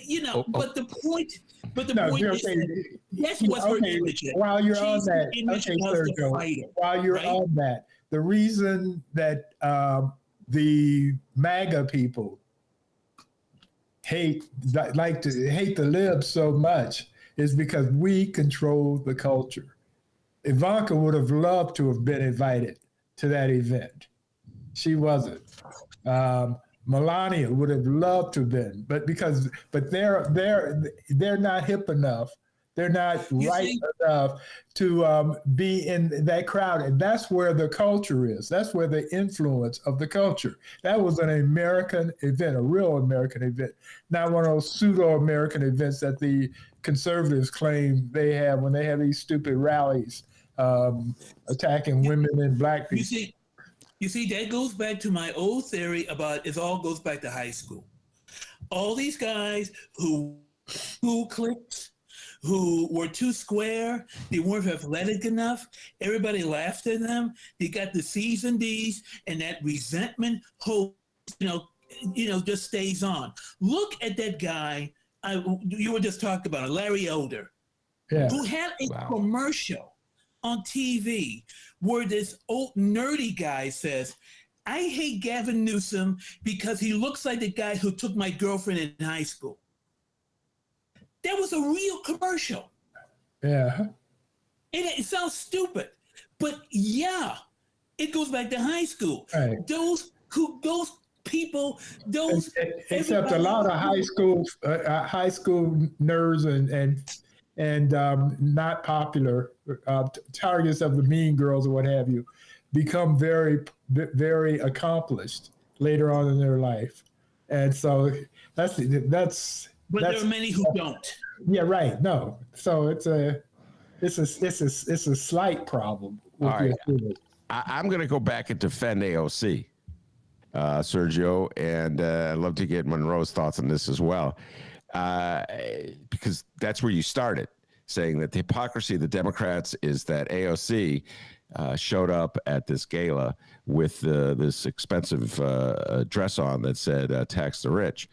but the point is that that's what's her image. While you're on that, Sergio, while you're on that, the reason that the MAGA people hate the libs so much is because we control the culture. Ivanka would have loved to have been invited to that event. She wasn't. Melania would have loved to have been, but they're not hip enough. They're not enough to be in that crowd. And that's where the culture is. That's where the influence of the culture. That was an American event, a real American event, not one of those pseudo-American events that the conservatives claim they have when they have these stupid rallies attacking women and black people. You see, that goes back to my old theory about it all goes back to high school. All these guys who clicked, who were too square, they weren't athletic enough, everybody laughed at them, they got the C's and D's, and that resentment just stays on. Look at that guy you were just talking about, Larry Elder, who had a commercial on TV where this old nerdy guy says, I hate Gavin Newsom because he looks like the guy who took my girlfriend in high school. That was a real commercial. Yeah. And it sounds stupid, but yeah, it goes back to high school. Right. Those people, except a lot of high school nerds and not popular targets of the Mean Girls or what have you become very, very accomplished later on in their life, and so that's. But there are many who don't. Yeah, right. No, so it's a slight problem. All right, I'm going to go back and defend AOC, Sergio, and I'd love to get Monroe's thoughts on this as well. Because that's where you started, saying that the hypocrisy of the Democrats is that AOC showed up at this gala with this expensive dress on that said tax the rich.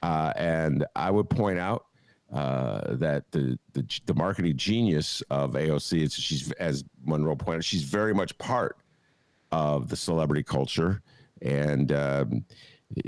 And I would point out that the marketing genius of AOC is she's, as Monroe pointed out, she's very much part of the celebrity culture. And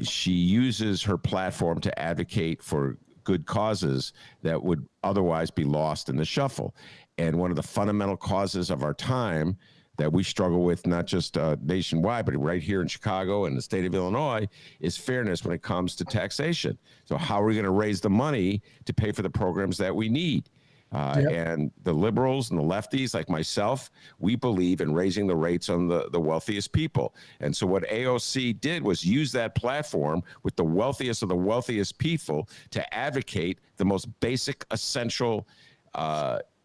she uses her platform to advocate for good causes that would otherwise be lost in the shuffle. And one of the fundamental causes of our time that we struggle with, not just nationwide, but right here in Chicago and the state of Illinois, is fairness when it comes to taxation. So how are we going to raise the money to pay for the programs that we need? And the liberals and the lefties like myself, we believe in raising the rates on the wealthiest people. And so what AOC did was use that platform with the wealthiest of the wealthiest people to advocate the most basic, essential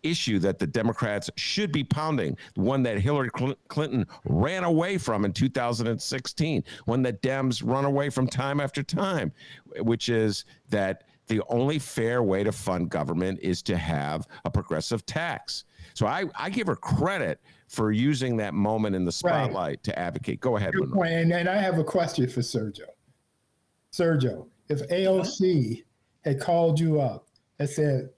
issue that the Democrats should be pounding, the one that Hillary Clinton ran away from in 2016, one that Dems run away from time after time, which is that the only fair way to fund government is to have a progressive tax. So I give her credit for using that moment in the spotlight to advocate. Go ahead. Good point. And I have a question for Sergio. Sergio, if AOC had called you up and said,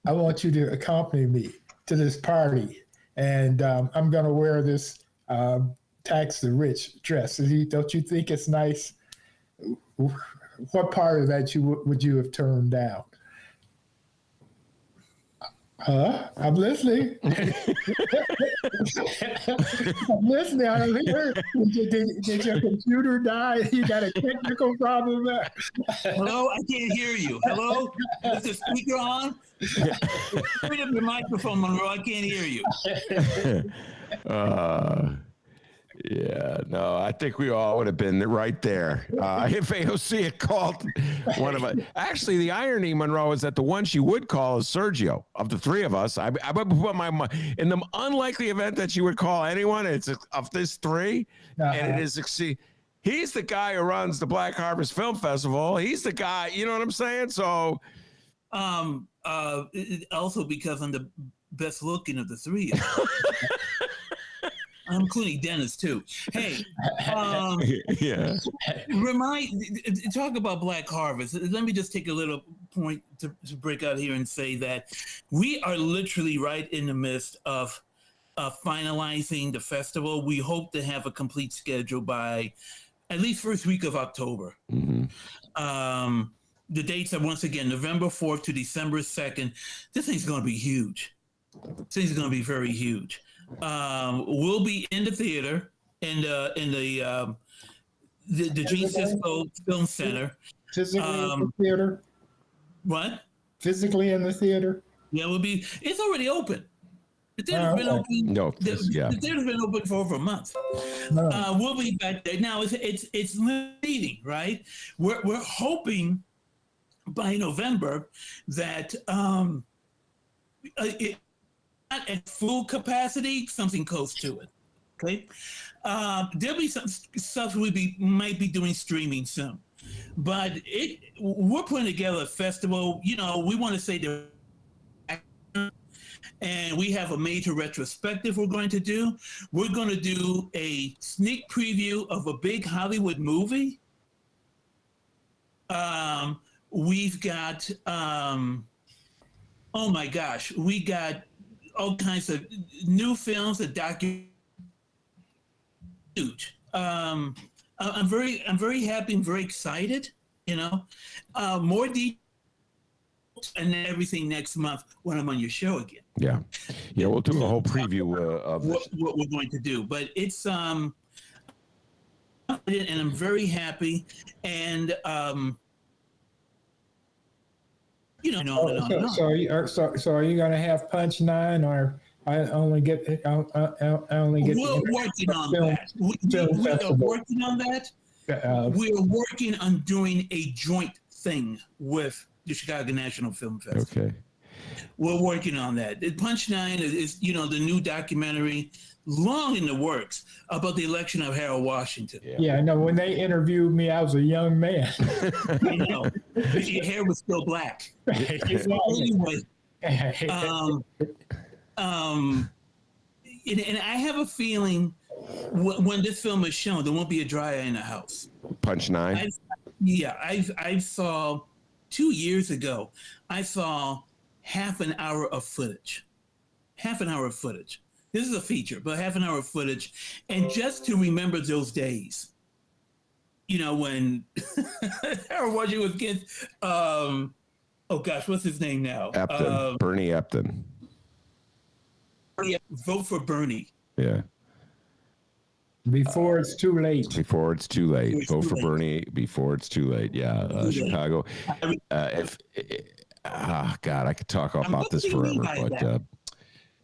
I want you to accompany me to this party, and I'm going to wear this tax the rich dress. Don't you think it's nice? What part of that would you have turned down? I'm listening. I'm listening. I don't hear. Did your computer die? You got a technical problem there? Hello, I can't hear you. Hello? Is the speaker on? Turn up your microphone, Monroe. I can't hear you. Yeah, no, I think we all would have been right there. If AOC had called one of us. Actually, the irony, Monroe, is that the one she would call is Sergio. Of the three of us, I would put my in the unlikely event that she would call anyone. It's of this three, and it is He's the guy who runs the Black Harvest Film Festival. He's the guy, you know what I'm saying? So, also because I'm the best looking of the three. I'm including Dennis too. Hey, yeah. Talk about Black Harvest. Let me just take a little point to break out here and say that we are literally right in the midst of finalizing the festival. We hope to have a complete schedule by at least first week of October. Mm-hmm. The dates are once again November 4th to December 2nd. This thing's going to be huge. This thing's going to be very huge. We'll be in the theater in the Gene Sisco Film Center. Physically in the theater. What? Physically in the theater. Yeah, we'll be. It's already open. The theater's been open. No, the theater's been open for over a month. No. We'll be back there now. It's leading, right? We're hoping by November that it, not at full capacity, something close to it. Okay, there'll be some stuff might be doing streaming soon, but we're putting together a festival. You know, we want to say and we have a major retrospective we're going to do. We're going to do a sneak preview of a big Hollywood movie. We've got, oh my gosh, we got all kinds of new films that document. Huge. I'm very happy and very excited. You know, more details and everything next month when I'm on your show again. Yeah, we'll do a whole preview of what we're going to do, but it's and I'm very happy, and you know, So are you going to have Punch 9, or I only get? We're working on that. We are working on that. We're working on doing a joint thing with the Chicago National Film Festival. Okay. We're working on that. Punch 9 is the new documentary, long in the works, about the election of Harold Washington. Yeah, I know. When they interviewed me, I was a young man. I know. Your hair was still black. Anyway, and I have a feeling when this film is shown, there won't be a dry eye in the house. Punch 9? I saw 2 years ago, I saw half an hour of footage. This is a feature, but half an hour of footage. And just to remember those days, you know, when Harold Washington was against, oh gosh, what's his name now? Bernie Epton. Vote for Bernie. Yeah. Before it's too late. Before it's too late. Vote for Bernie before it's too late. Yeah. Chicago. God, I could talk about this forever,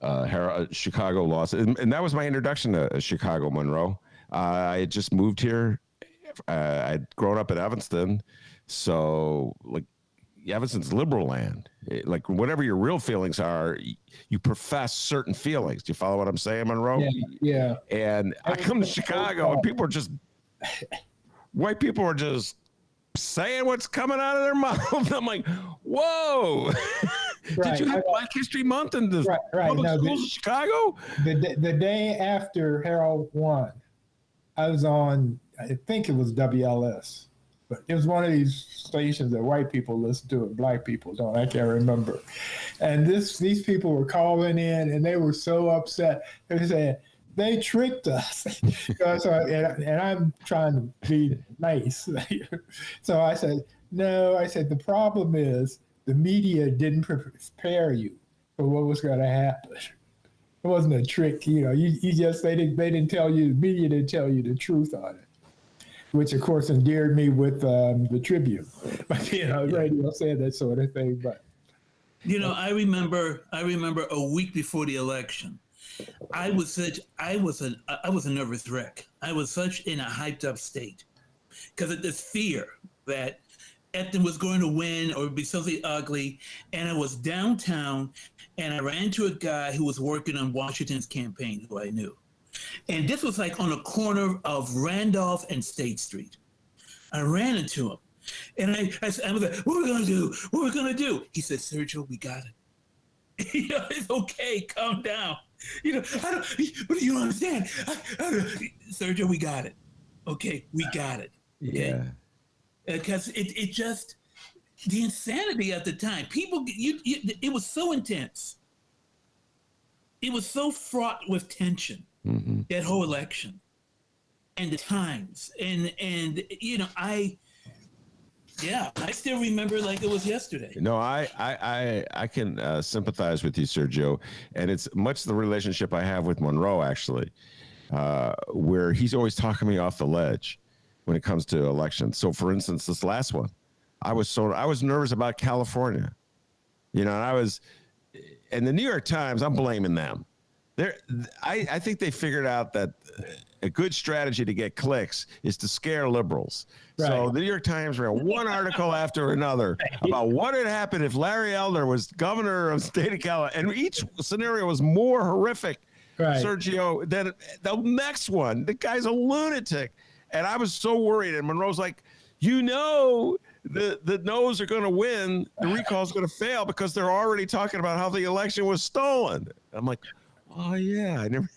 but Chicago lost. And that was my introduction to Chicago, Monroe. I had just moved here. I'd grown up in Evanston. So, like, Evanston's liberal land. Like, whatever your real feelings are, you profess certain feelings. Do you follow what I'm saying, Monroe? Yeah. And I come to Chicago, and white people are just saying what's coming out of their mouth. I'm like, whoa. Did you have Black History Month in the public schools of Chicago? The day after Harold won, I was on, I think it was WLS. But it was one of these stations that white people listen to and black people don't. I can't remember. And these people were calling in, and they were so upset. They were saying, they tricked us. And I'm trying to be nice. So I said, no. I said, the problem is the media didn't prepare you for what was going to happen. It wasn't a trick. You know, they didn't tell you, the media didn't tell you the truth on it. Which, of course, endeared me with the Tribune. But, radio saying that sort of thing. But I remember a week before the election, I was a nervous wreck. I was such in a hyped up state because of this fear that Epton was going to win or it'd be something ugly. And I was downtown, and I ran into a guy who was working on Washington's campaign, who I knew. And this was like on a corner of Randolph and State Street. I ran into him. And I was like, what are we going to do? What are we going to do? He said, Sergio, we got it. It's okay. Calm down. But you don't understand. Sergio, we got it. Okay, we got it. Okay? Yeah. Because it just, the insanity at the time, people, it was so intense. It was so fraught with tension, that whole election and the times. And I still remember like it was yesterday. No, I can sympathize with you, Sergio. And it's much the relationship I have with Monroe, actually, where he's always talking me off the ledge when it comes to elections. So, for instance, this last one, I was nervous about California, and the New York Times, I'm blaming them. I think they figured out that a good strategy to get clicks is to scare liberals. Right. So the New York Times ran one article after another about what had happened if Larry Elder was governor of the state of California, and each scenario was more horrific, Sergio, than the next one. The guy's a lunatic. And I was so worried. And Monroe's like, the no's are going to win. The recall's going to fail because they're already talking about how the election was stolen. I'm like, oh, yeah, I never.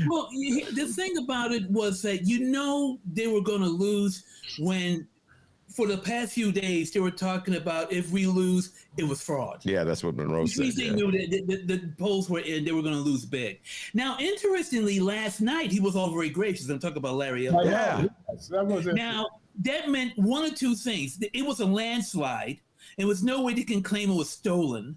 Well, the thing about it was that, they were going to lose when, for the past few days, they were talking about if we lose, it was fraud. Yeah, that's what Monroe said. They knew that the polls were in, they were going to lose big. Now, interestingly, last night, he was all very gracious. I'm talking about Larry Elder. Yeah. Now, that meant one or two things. It was a landslide. There was no way they can claim it was stolen.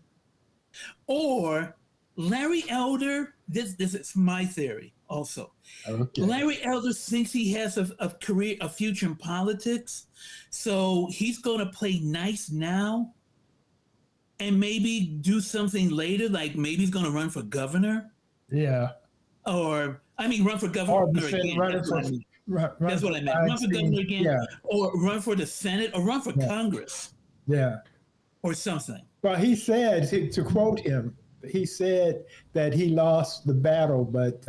Or Larry Elder, this is my theory also. Okay. Larry Elder thinks he has a future in politics. So he's going to play nice now and maybe do something later. Like maybe he's going to run for governor. Yeah. Or, run for governor again. That's what I meant. Run for governor again, or run for the Senate, or run for Congress. Yeah. Or something. Well, he said, to quote him, he said that he lost the battle, but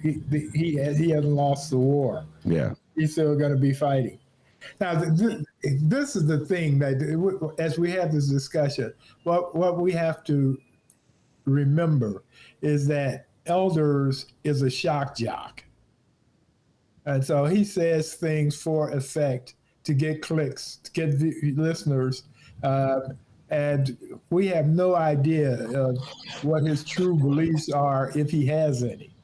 he hasn't lost the war. Yeah. He's still going to be fighting. Now, this is the thing that, as we have this discussion, what we have to remember is that Elders is a shock jock. And so he says things for effect to get clicks, to get listeners. And we have no idea of what his true beliefs are, if he has any.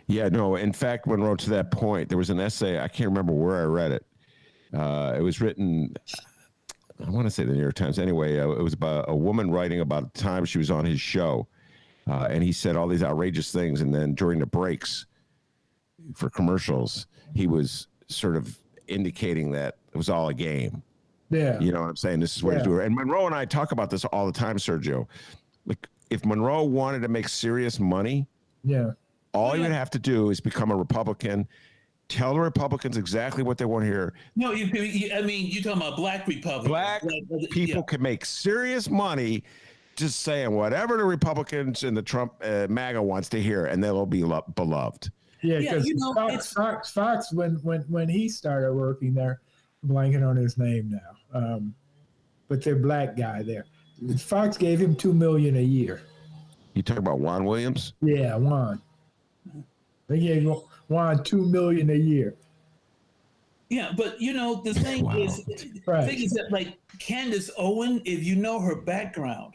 Yeah, no. In fact, Monroe, to that point, there was an essay. I can't remember where I read it. It was written, I want to say the New York Times. Anyway, it was about a woman writing about the time she was on his show. And he said all these outrageous things. And then during the breaks for commercials, he was sort of indicating that it was all a game. Yeah. You know what I'm saying? This is what he's doing. And Monroe and I talk about this all the time, Sergio. Like, if Monroe wanted to make serious money, all you would have to do is become a Republican, tell the Republicans exactly what they want to hear. No, you're talking about black Republicans. Black people can make serious money just saying whatever the Republicans and the Trump MAGA wants to hear, and they'll be beloved. Yeah, because Fox, when he started working there, I'm blanking on his name now, but the black guy there, Fox gave him $2 million a year. You talk about Juan Williams? Yeah, Juan. They gave Juan $2 million a year. Yeah, but the thing is that, like, Candace Owen, if you know her background,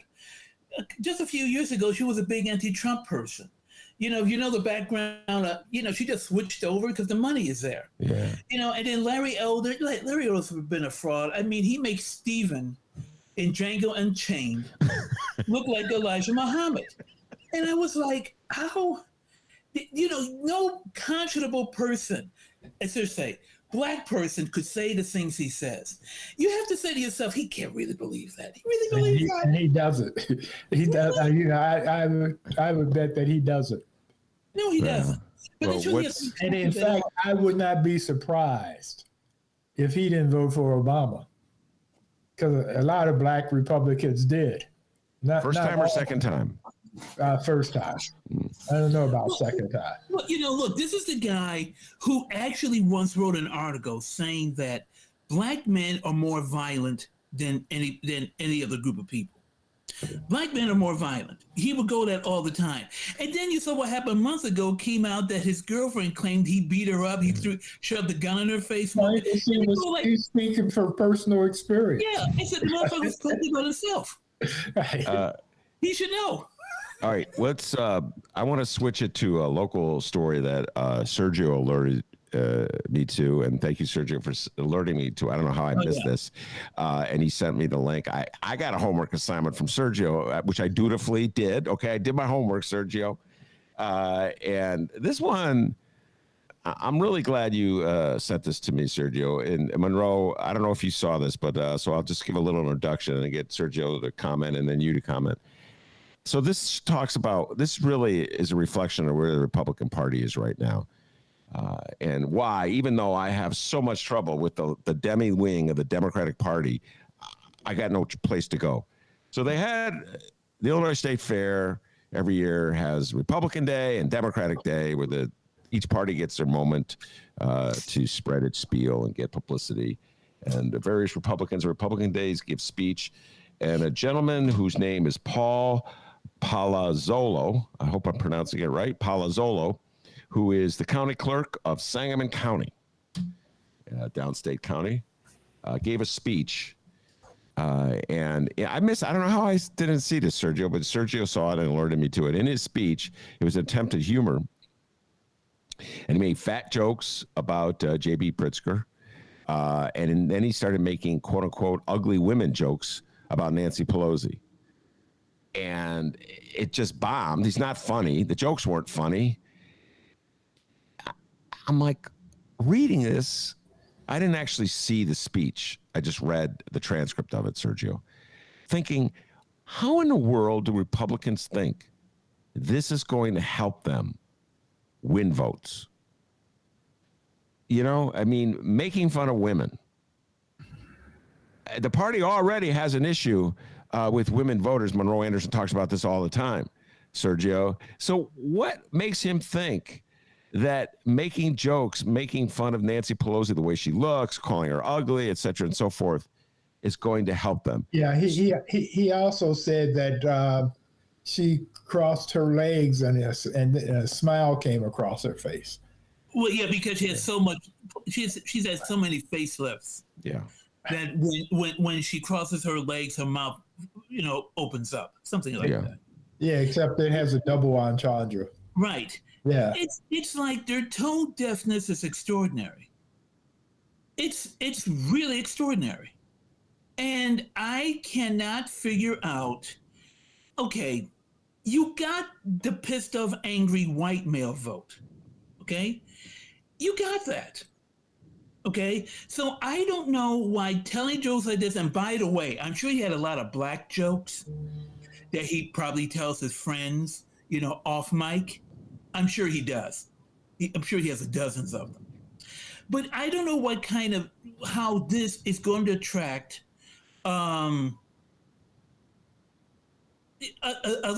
just a few years ago, she was a big anti-Trump person. The background, she just switched over because the money is there. Yeah. And then Larry Elder's been a fraud. he makes Steven in Django Unchained look like Elijah Muhammad. And I was like, how, no conscionable person, as they say, black person could say the things he says. You have to say to yourself, he can't really believe that. He really believes that. And he doesn't. He does. I would bet that he doesn't. No, he doesn't. But and in fact, I would not be surprised if he didn't vote for Obama, because a lot of black Republicans did. First time or second time? First time. I don't know about second time. Well, look, this is the guy who actually once wrote an article saying that black men are more violent than any other group of people. Black men are more violent. He would go that all the time. And then you saw what happened months ago. Came out that his girlfriend claimed he beat her up. He shoved the gun in her face. He's speaking from personal experience. Yeah, I said the motherfucker was talking about himself. Right. He should know. All right, let's. I want to switch it to a local story that Sergio alerted me to, and thank you, Sergio, for alerting me to. I don't know how I missed this, and he sent me the link. I got a homework assignment from Sergio, which I dutifully did. Okay, I did my homework, Sergio, and this one. I'm really glad you sent this to me, Sergio. And Monroe, I don't know if you saw this, but so I'll just give a little introduction and get Sergio to comment and then you to comment. So this talks about, this really is a reflection of where the Republican Party is right now. And why, even though I have so much trouble with the demi wing of the Democratic Party, I got no place to go. So they had the Illinois State Fair every year has Republican Day and Democratic Day where each party gets their moment to spread its spiel and get publicity. And the various Republicans, Republican Days, give speech. And a gentleman whose name is Paul Palazzolo, I hope I'm pronouncing it right, Palazzolo, who is the county clerk of Sangamon County, downstate county, gave a speech. And I don't know how I didn't see this, Sergio, but Sergio saw it and alerted me to it. In his speech, it was an attempt at humor. And he made fat jokes about J.B. Pritzker. And then he started making, quote unquote, ugly women jokes about Nancy Pelosi. And it just bombed. He's not funny. The jokes weren't funny. I'm like, reading this, I didn't actually see the speech. I just read the transcript of it, Sergio, thinking, how in the world do Republicans think this is going to help them win votes? I mean, making fun of women. The party already has an issue with women voters. Monroe Anderson talks about this all the time, Sergio. So what makes him think that making jokes, making fun of Nancy Pelosi, the way she looks, calling her ugly, et cetera, and so forth, is going to help them? Yeah, he also said that she crossed her legs and a smile came across her face. Well, yeah, because she has so much. She's had so many facelifts. Yeah. That when she crosses her legs, her mouth, opens up, something like that. Yeah, except it has a double entendre. Right. Yeah. It's like their tone deafness is extraordinary. It's really extraordinary, and I cannot figure out. Okay, you got the pissed off, angry white male vote. Okay, you got that. Okay, so I don't know why telling jokes like this. And by the way, I'm sure he had a lot of black jokes that he probably tells his friends, off mic. I'm sure he does. I'm sure he has dozens of them. But I don't know how this is going to attract other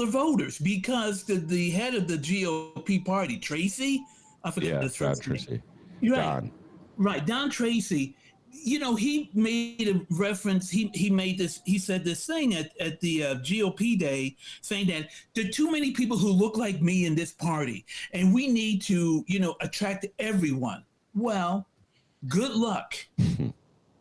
voters, because the head of the GOP party, Tracy, I forget his first name. Tracy. Right. Don. Right, Don Tracy. He made a reference. He said this thing at the GOP day, saying that there are too many people who look like me in this party, and we need to, attract everyone. Well, good luck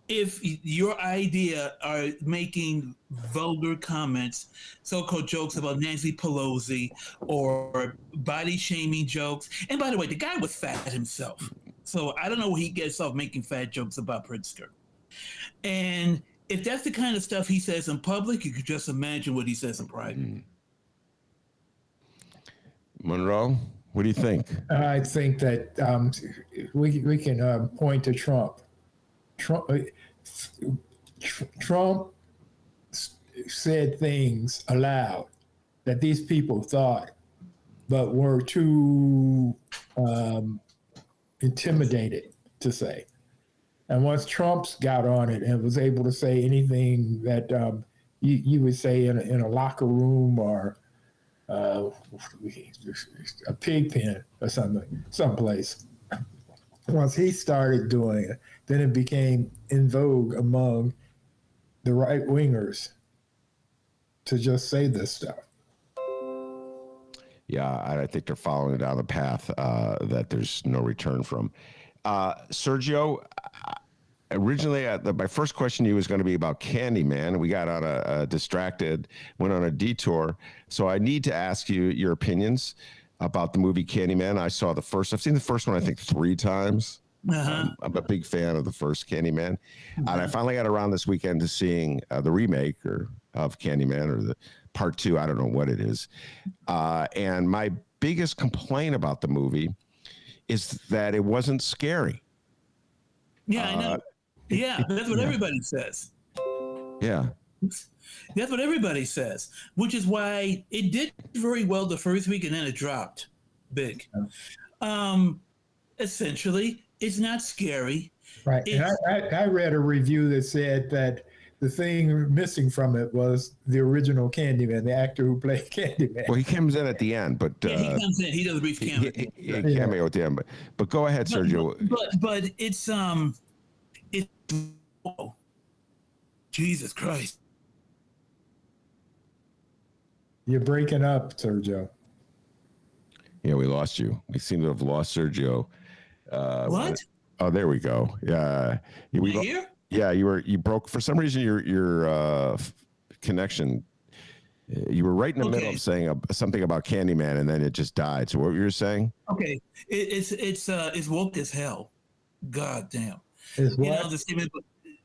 if your idea are making vulgar comments, so-called jokes about Nancy Pelosi, or body shaming jokes. And by the way, the guy was fat himself. So I don't know where he gets off making fat jokes about Pritzker. And if that's the kind of stuff he says in public, you could just imagine what he says in private. Monroe, what do you think? I think that we can point to Trump. Trump said things aloud that these people thought, but were too intimidated to say. And once Trump's got on it and was able to say anything that you would say in a locker room or a pig pen or something, someplace. Once he started doing it, then it became in vogue among the right wingers to just say this stuff. Yeah, I think they're following down the path that there's no return from. Sergio, originally, my first question to you was going to be about Candyman. We got on a distracted, went on a detour. So I need to ask you your opinions about the movie Candyman. I've seen the first one, I think 3 times. I'm a big fan of the first Candyman. And I finally got around this weekend to seeing the remake of Candyman, or the part 2. I don't know what it is. And my biggest complaint about the movie is that it wasn't scary. Yeah, I know. Yeah, that's what everybody says. Yeah. That's what everybody says, which is why it did very well the first week and then it dropped big. Essentially, it's not scary. Right. And I read a review that said that the thing missing from it was the original Candyman, the actor who played Candyman. Well, he comes in at the end, but yeah, he comes in. He does a brief cameo. Cameo at the end, but go ahead, Sergio. But it's oh, Jesus Christ. You're breaking up, Sergio. Yeah, we lost you. We seem to have lost Sergio. What? Oh, there we go. Yeah, Here? Yeah, you broke for some reason. Your connection. You were right in the middle of saying something about Candyman, and then it just died. So what were you saying? Okay, it's woke as hell. God damn. Is what? You know the statement,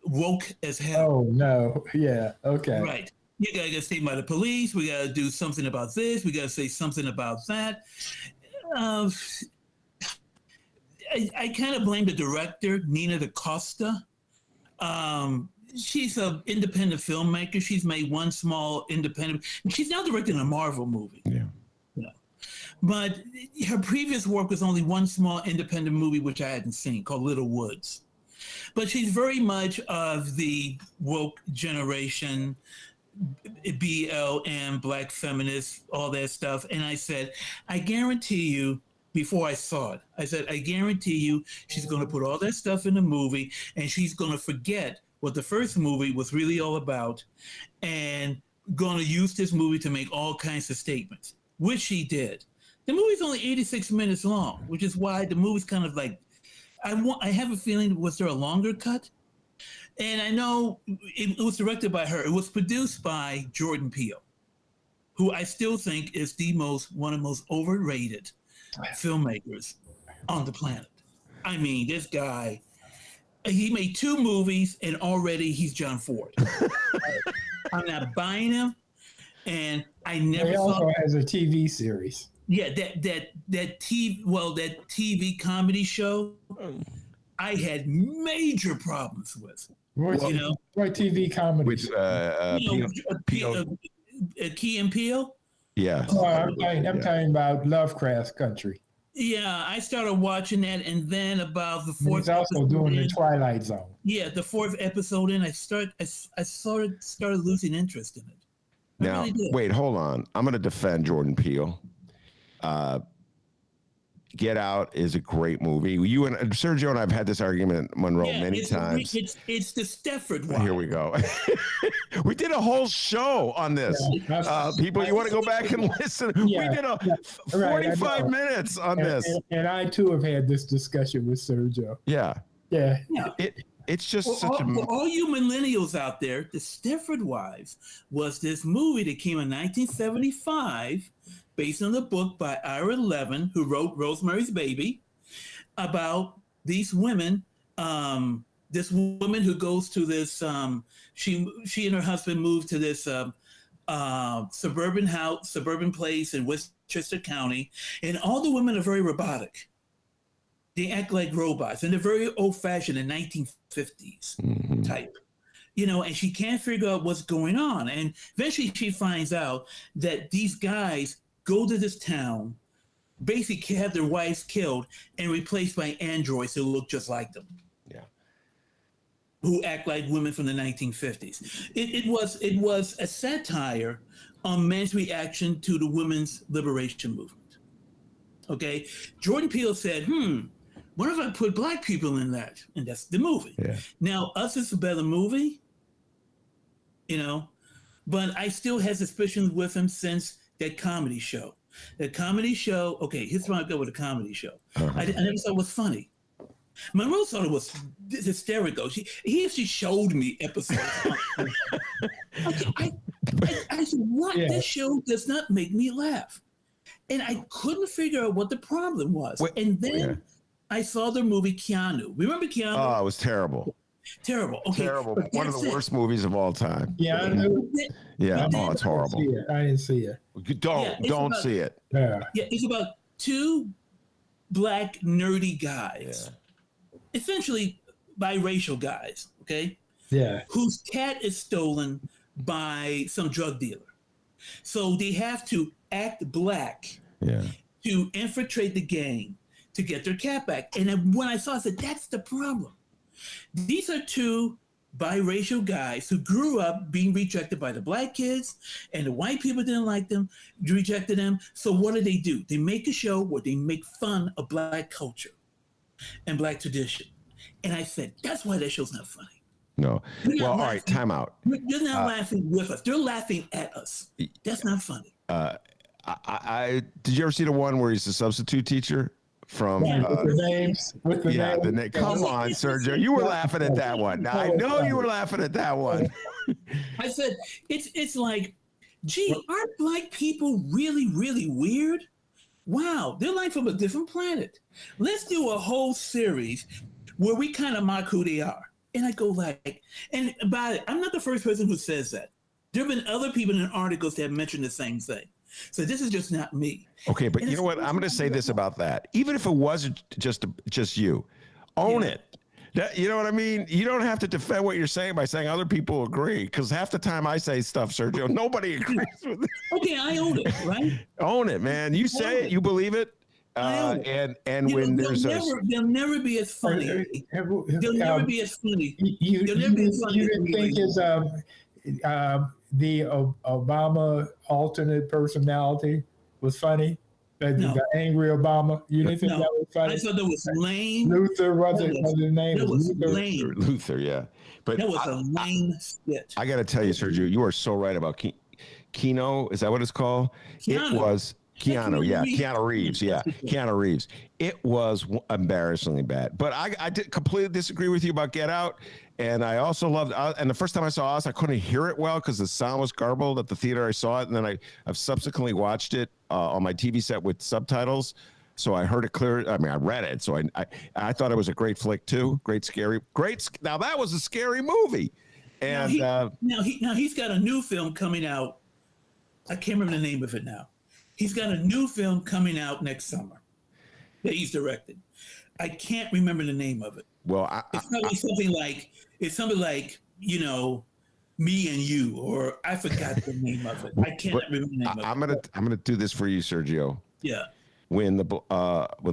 woke as hell. Oh no. Yeah. Okay. Right. You gotta get saved by the police. We gotta do something about this. We gotta say something about that. I kind of blame the director, Nina DaCosta. She's an independent filmmaker. She's made one small independent. She's now directing a Marvel movie. Yeah. But her previous work was only one small independent movie, which I hadn't seen, called Little Woods. But she's very much of the woke generation, BLM, black feminists, all that stuff. And I said, I guarantee you, before I saw it, I said, I guarantee you she's going to put all that stuff in the movie and she's going to forget what the first movie was really all about and going to use this movie to make all kinds of statements, which she did. The movie's only 86 minutes long, which is why the movie's kind of like, I have a feeling, was there a longer cut? And I know it was directed by her. It was produced by Jordan Peele, who I still think is one of the most overrated filmmakers on the planet. I mean, this guy, he made 2 movies and already he's John Ford. I'm not buying him. And I never He also has a TV series. Yeah, that TV comedy show, I had major problems with. What TV comedy? With Key and Peele. Yeah. Oh, I'm talking about Lovecraft's Country. Yeah, I started watching that, and then about the 4th. He's also doing the Twilight Zone. Yeah, the 4th episode in, I started losing interest in it. Now, wait, hold on. I'm going to defend Jordan Peele. Get Out is a great movie. You and Sergio and I have had this argument, Monroe, many times. It's the Stepford one. Here we go. We did a whole show on this. People, you want to go back and listen? Yeah, we did a 45 minutes on this. And I, too, have had this discussion with Sergio. Yeah. Yeah. It's just for all you millennials out there, The Stepford Wives was this movie that came in 1975 based on the book by Ira Levin, who wrote Rosemary's Baby, about these women. This woman who goes to this, she and her husband moved to this suburban place in Westchester County, and all the women are very robotic. They act like robots, and they're very old-fashioned in 1950s type. And she can't figure out what's going on. And eventually she finds out that these guys go to this town, basically have their wives killed and replaced by androids who look just like them. Yeah. who act like women from the 1950s. It was a satire on men's reaction to the women's liberation movement. Okay, Jordan Peele said, what if I put black people in that? And that's the movie. Yeah. Now, Us is a better movie, you know, but I still had suspicions with him since that comedy show. The comedy show, okay, here's why I go with the comedy show. I never thought it was funny. Monroe thought it was hysterical. He actually showed me episodes. I said, what? Yeah. This show does not make me laugh. And I couldn't figure out what the problem was. And then I saw the movie Keanu. Remember Keanu? Oh, it was terrible. Terrible. Okay. Terrible. One of the worst movies of all time. Yeah, I know. Yeah. Oh, it's horrible. I didn't see it. Don't see it. Yeah. Yeah, it's about two black nerdy guys. Yeah. Essentially biracial guys, okay? Yeah. Whose cat is stolen by some drug dealer. So they have to act black to infiltrate the gang to get their cat back. And then when I saw it, I said, that's the problem. These are two biracial guys who grew up being rejected by the black kids, and the white people didn't like them, rejected them. So what do? They make a show where they make fun of black culture and black tradition. And I said, that's why that show's not funny. No. Well, all right, time out. They're not laughing with us. They're laughing at us. That's not funny. Did you ever see the one where he's a substitute teacher? From with the names, the name. Come on, Sergio, you were laughing at that one. Now, I know you were laughing at that one. I said it's like, gee, aren't black people really, really weird? Wow, they're like from a different planet. Let's do a whole series where we kind of mock who they are. And I go like, and about it, I'm not the first person who says that. There have been other people in articles that have mentioned the same thing. So this is just not me. Okay, but you know what? I'm going to say this about that. Even if it wasn't just you, own it. That, you know what I mean? You don't have to defend what you're saying by saying other people agree, because half the time I say stuff, Sergio, nobody agrees with it. Okay, I own it, right? Own it, man. You say it, you believe it. And when they'll never be as funny. They'll never be as funny. You didn't think his the Obama alternate personality was funny? The angry Obama? You didn't think that was funny? I thought that was lame. Luther, was his name? That was lame. Luther, yeah. But that was a lame skit. I got to tell you, Sergio, you are so right about Kino. Is that what it's called? Keanu. It was Keanu, Keanu Reeves, Keanu Reeves. It was embarrassingly bad. But I did completely disagree with you about Get Out. And I also loved, and the first time I saw Us, I couldn't hear it well because the sound was garbled at the theater I saw it. And then I've subsequently watched it on my TV set with subtitles. So I heard it clear. I mean, I read it. So I thought it was a great flick too. Now that was a scary movie. And now he's got a new film coming out. I can't remember the name of it now. He's got a new film coming out next summer that he's directed. I can't remember the name of it. Well, it's probably something like, you know, Me and You, or I forgot the name of it. I can't remember the name of it. I'm gonna do this for you, Sergio. Yeah. When the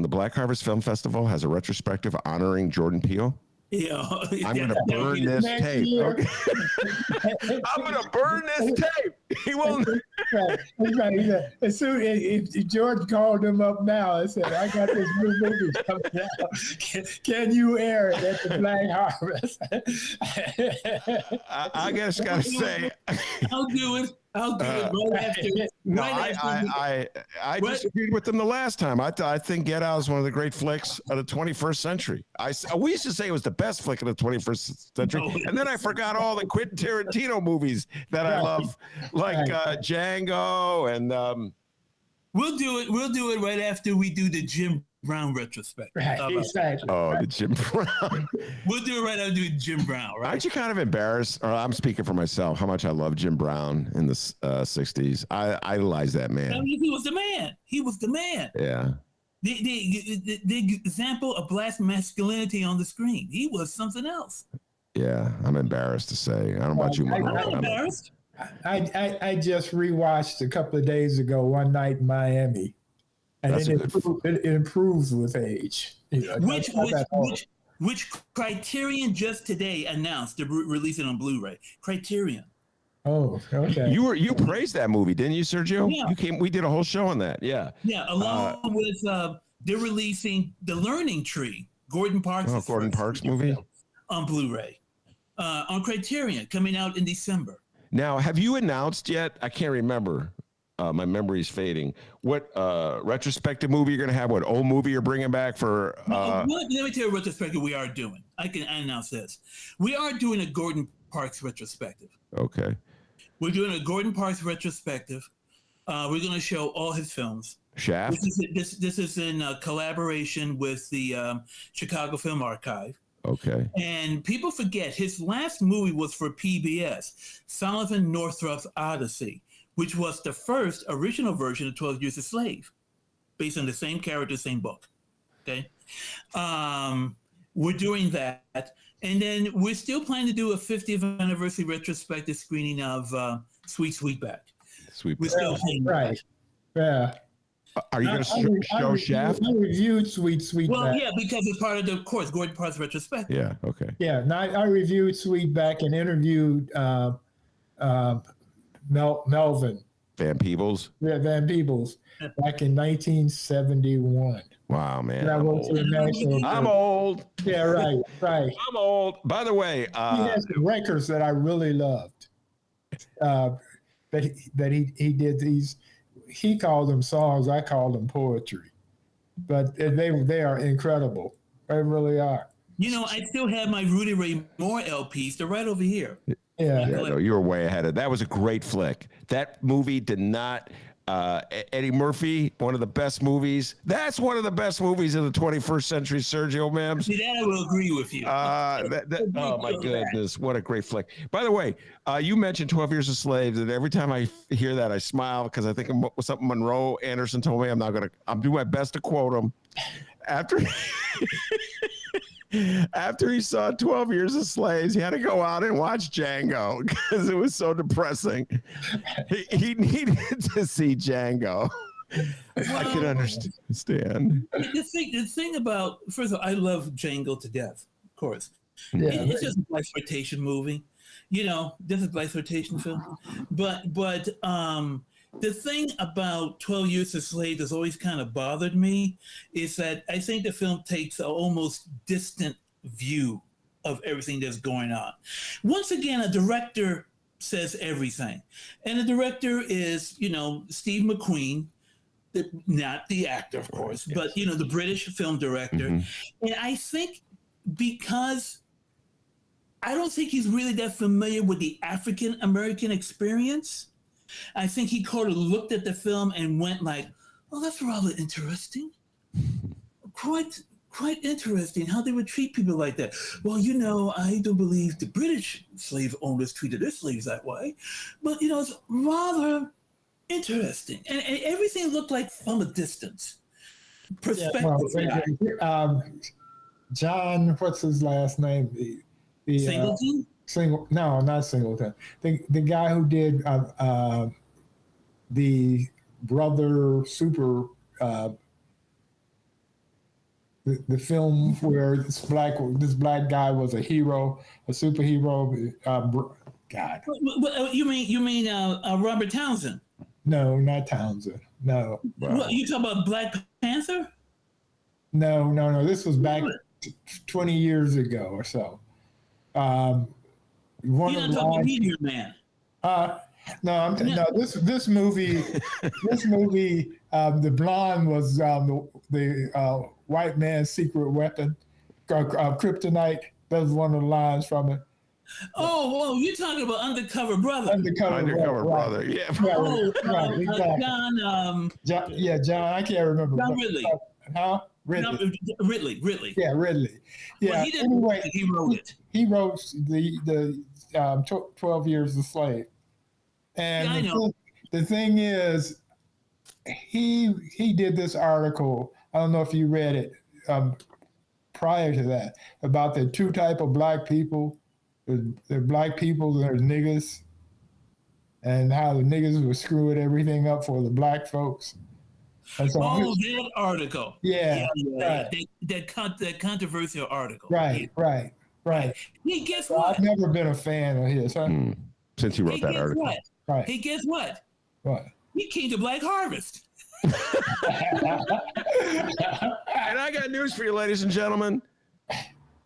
Black Harvest Film Festival has a retrospective honoring Jordan Peele, I'm gonna burn this tape. Okay? I'm gonna burn this tape. He won't. As soon as George called him up now and said, "I got this new movie coming out. Can you air it at the Black Harvest?" I guess gotta say, I'll do it. Right after. I disagreed with them the last time. I think Get Out is one of the great flicks of the 21st century. We used to say it was the best flick of the 21st century, and then I forgot all the Quentin Tarantino movies that I love, like Django and. We'll do it right after we do the Jim Brown retrospect. Right, exactly. Oh, the Jim Brown. We'll do it right after Jim Brown, right? Aren't you kind of embarrassed, or I'm speaking for myself, how much I love Jim Brown in the 60s? I idolize that man. I mean, he was the man. He was the man. Yeah. The example of black masculinity on the screen. He was something else. Yeah, I'm embarrassed to say. I don't know about you, Monroe. I'm embarrassed. I just rewatched a couple of days ago, One Night in Miami, and it improves with age. You know, which Criterion just today announced they're releasing on Blu-ray. Criterion. Oh, okay. You praised that movie, didn't you, Sergio? Yeah. We did a whole show on that. Yeah. Yeah, along with they're releasing The Learning Tree, Gordon Parks' Gordon Parks movie on Blu-ray, on Criterion, coming out in December. Now, have you announced yet? I can't remember. My memory's fading. What retrospective movie you're going to have? What old movie you're bringing back for? Let me tell you what retrospective we are doing. I announce this. We are doing a Gordon Parks retrospective. Okay. We're doing a Gordon Parks retrospective. We're going to show all his films. Shaft. This is in collaboration with the Chicago Film Archive. Okay. And people forget his last movie was for PBS, Sullivan Northrup's Odyssey, which was the first original version of 12 Years a Slave, based on the same character, same book. Okay. We're doing that. And then we're still planning to do a 50th anniversary retrospective screening of Sweet Sweetback. We're still right. Yeah. Are you going to show Shaft? I reviewed Sweetback. Well, yeah, because it's part of the course, Gordon Parks retrospective. Yeah. Okay. Yeah. And I reviewed Sweetback and interviewed Melvin Van Peebles. Yeah, Van Peebles back in 1971. Wow, man. I wrote for the National. I'm old. Yeah, right. I'm old. By the way, he has some records that I really loved. That he did these. He called them songs. I called them poetry. But they are incredible. They really are. You know, I still have my Rudy Ray Moore LPs. They're right over here. Yeah. No, you were way ahead of that. Was a great flick. That movie did not. Eddie Murphy, one of the best movies. That's one of the best movies of the 21st century, Sergio Mims. See, that I will agree with you. Oh, my goodness. What a great flick. By the way, you mentioned 12 Years a Slave, and every time I hear that, I smile because I think of something Monroe Anderson told me. I'm doing my best to quote him. After he saw 12 Years a Slaves, he had to go out and watch Django because it was so depressing. He needed to see Django. I can understand. The thing about, first of all, I love Django to death, of course. Yeah. It's just a blaxploitation movie. You know, this is a blaxploitation film. But the thing about 12 Years a Slave that's always kind of bothered me is that I think the film takes an almost distant view of everything that's going on. Once again, a director says everything. And the director is, Steve McQueen, not the actor, of course, yes. But, the British film director. Mm-hmm. And I think because I don't think he's really that familiar with the African American experience, I think he kind of looked at the film and went like, "Oh, that's rather interesting. Quite interesting how they would treat people like that." Well, I don't believe the British slave owners treated their slaves that way, but it's rather interesting, and everything looked like from a distance perspective. Yeah, John, what's his last name? Singleton? No, not Singleton. The guy who did the Brother Super, the film where this black guy was a hero, a superhero. God. You mean Robert Townsend? No, not Townsend. No. What, you talking about Black Panther? No. This was back 20 years ago or so. You're not talking about Meteor Man. No, this movie, the blonde was the white man's secret weapon, kryptonite. That was one of the lines from it. Oh, you're talking about Undercover Brother. Undercover Brother, right. Yeah. Right, exactly. John, I can't remember. John Ridley. Huh? Ridley. Yeah, Ridley. Yeah. Well, he wrote it. He wrote the 12 Years a Slave. And I know. The thing is, he did this article. I don't know if you read it prior to that, about the two type of black people. The black people, there's niggas, and how the niggas were screwing everything up for the black folks. That's all. Oh, that article. Yeah, right. That controversial article. Right, right, right. Hey, guess So what? I've never been a fan of his. Huh? Since he wrote that article. What? Right. Hey, guess what? What? He came to Black Harvest. And I got news for you, ladies and gentlemen.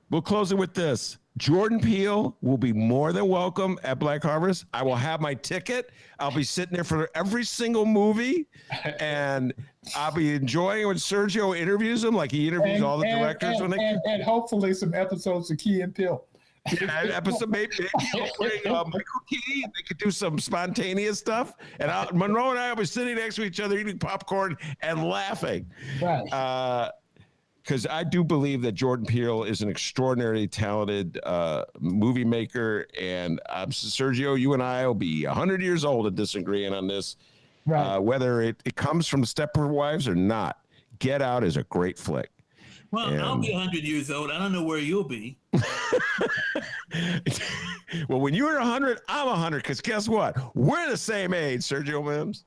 We'll close it with this. Jordan Peele will be more than welcome at Black Harvest. I will have my ticket. I'll be sitting there for every single movie, and I'll be enjoying when Sergio interviews them, like he interviews all the directors. And hopefully some episodes of Key and Peele. And episode maybe he'll bring Michael Key, and they could do some spontaneous stuff. And Monroe and I will be sitting next to each other eating popcorn and laughing. Right. Because I do believe that Jordan Peele is an extraordinarily talented movie maker. And Sergio, you and I will be 100 years old and disagreeing on this. Right. Whether it comes from Stepford Wives or not, Get Out is a great flick. Well, I'll be 100 years old. I don't know where you'll be. Well, when you're 100, I'm 100. Because guess what? We're the same age, Sergio Mims.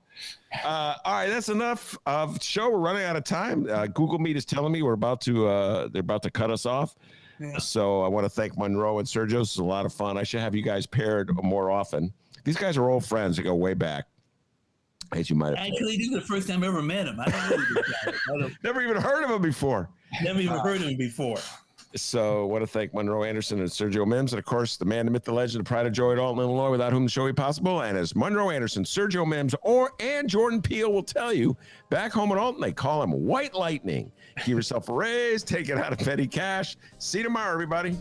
All right, that's enough of the show. We're running out of time. Google Meet is telling me they're about to cut us off. Yeah. So I want to thank Monroe and Sergio. This is a lot of fun. I should have you guys paired more often. These guys are old friends. They go way back. As you might have actually, this is the first time I ever met him. I don't know this guy. Never even heard of him before. Never even heard of him before. So I want to thank Monroe Anderson and Sergio Mims, and of course, the man, the myth, the legend, the pride of joy at Alton, Illinois, without whom the show would be possible. And as Monroe Anderson, Sergio Mims, and Jordan Peele will tell you, back home at Alton, they call him White Lightning. Give yourself a raise, take it out of petty cash. See you tomorrow, everybody.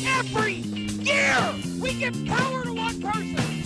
Every year we give power to one person.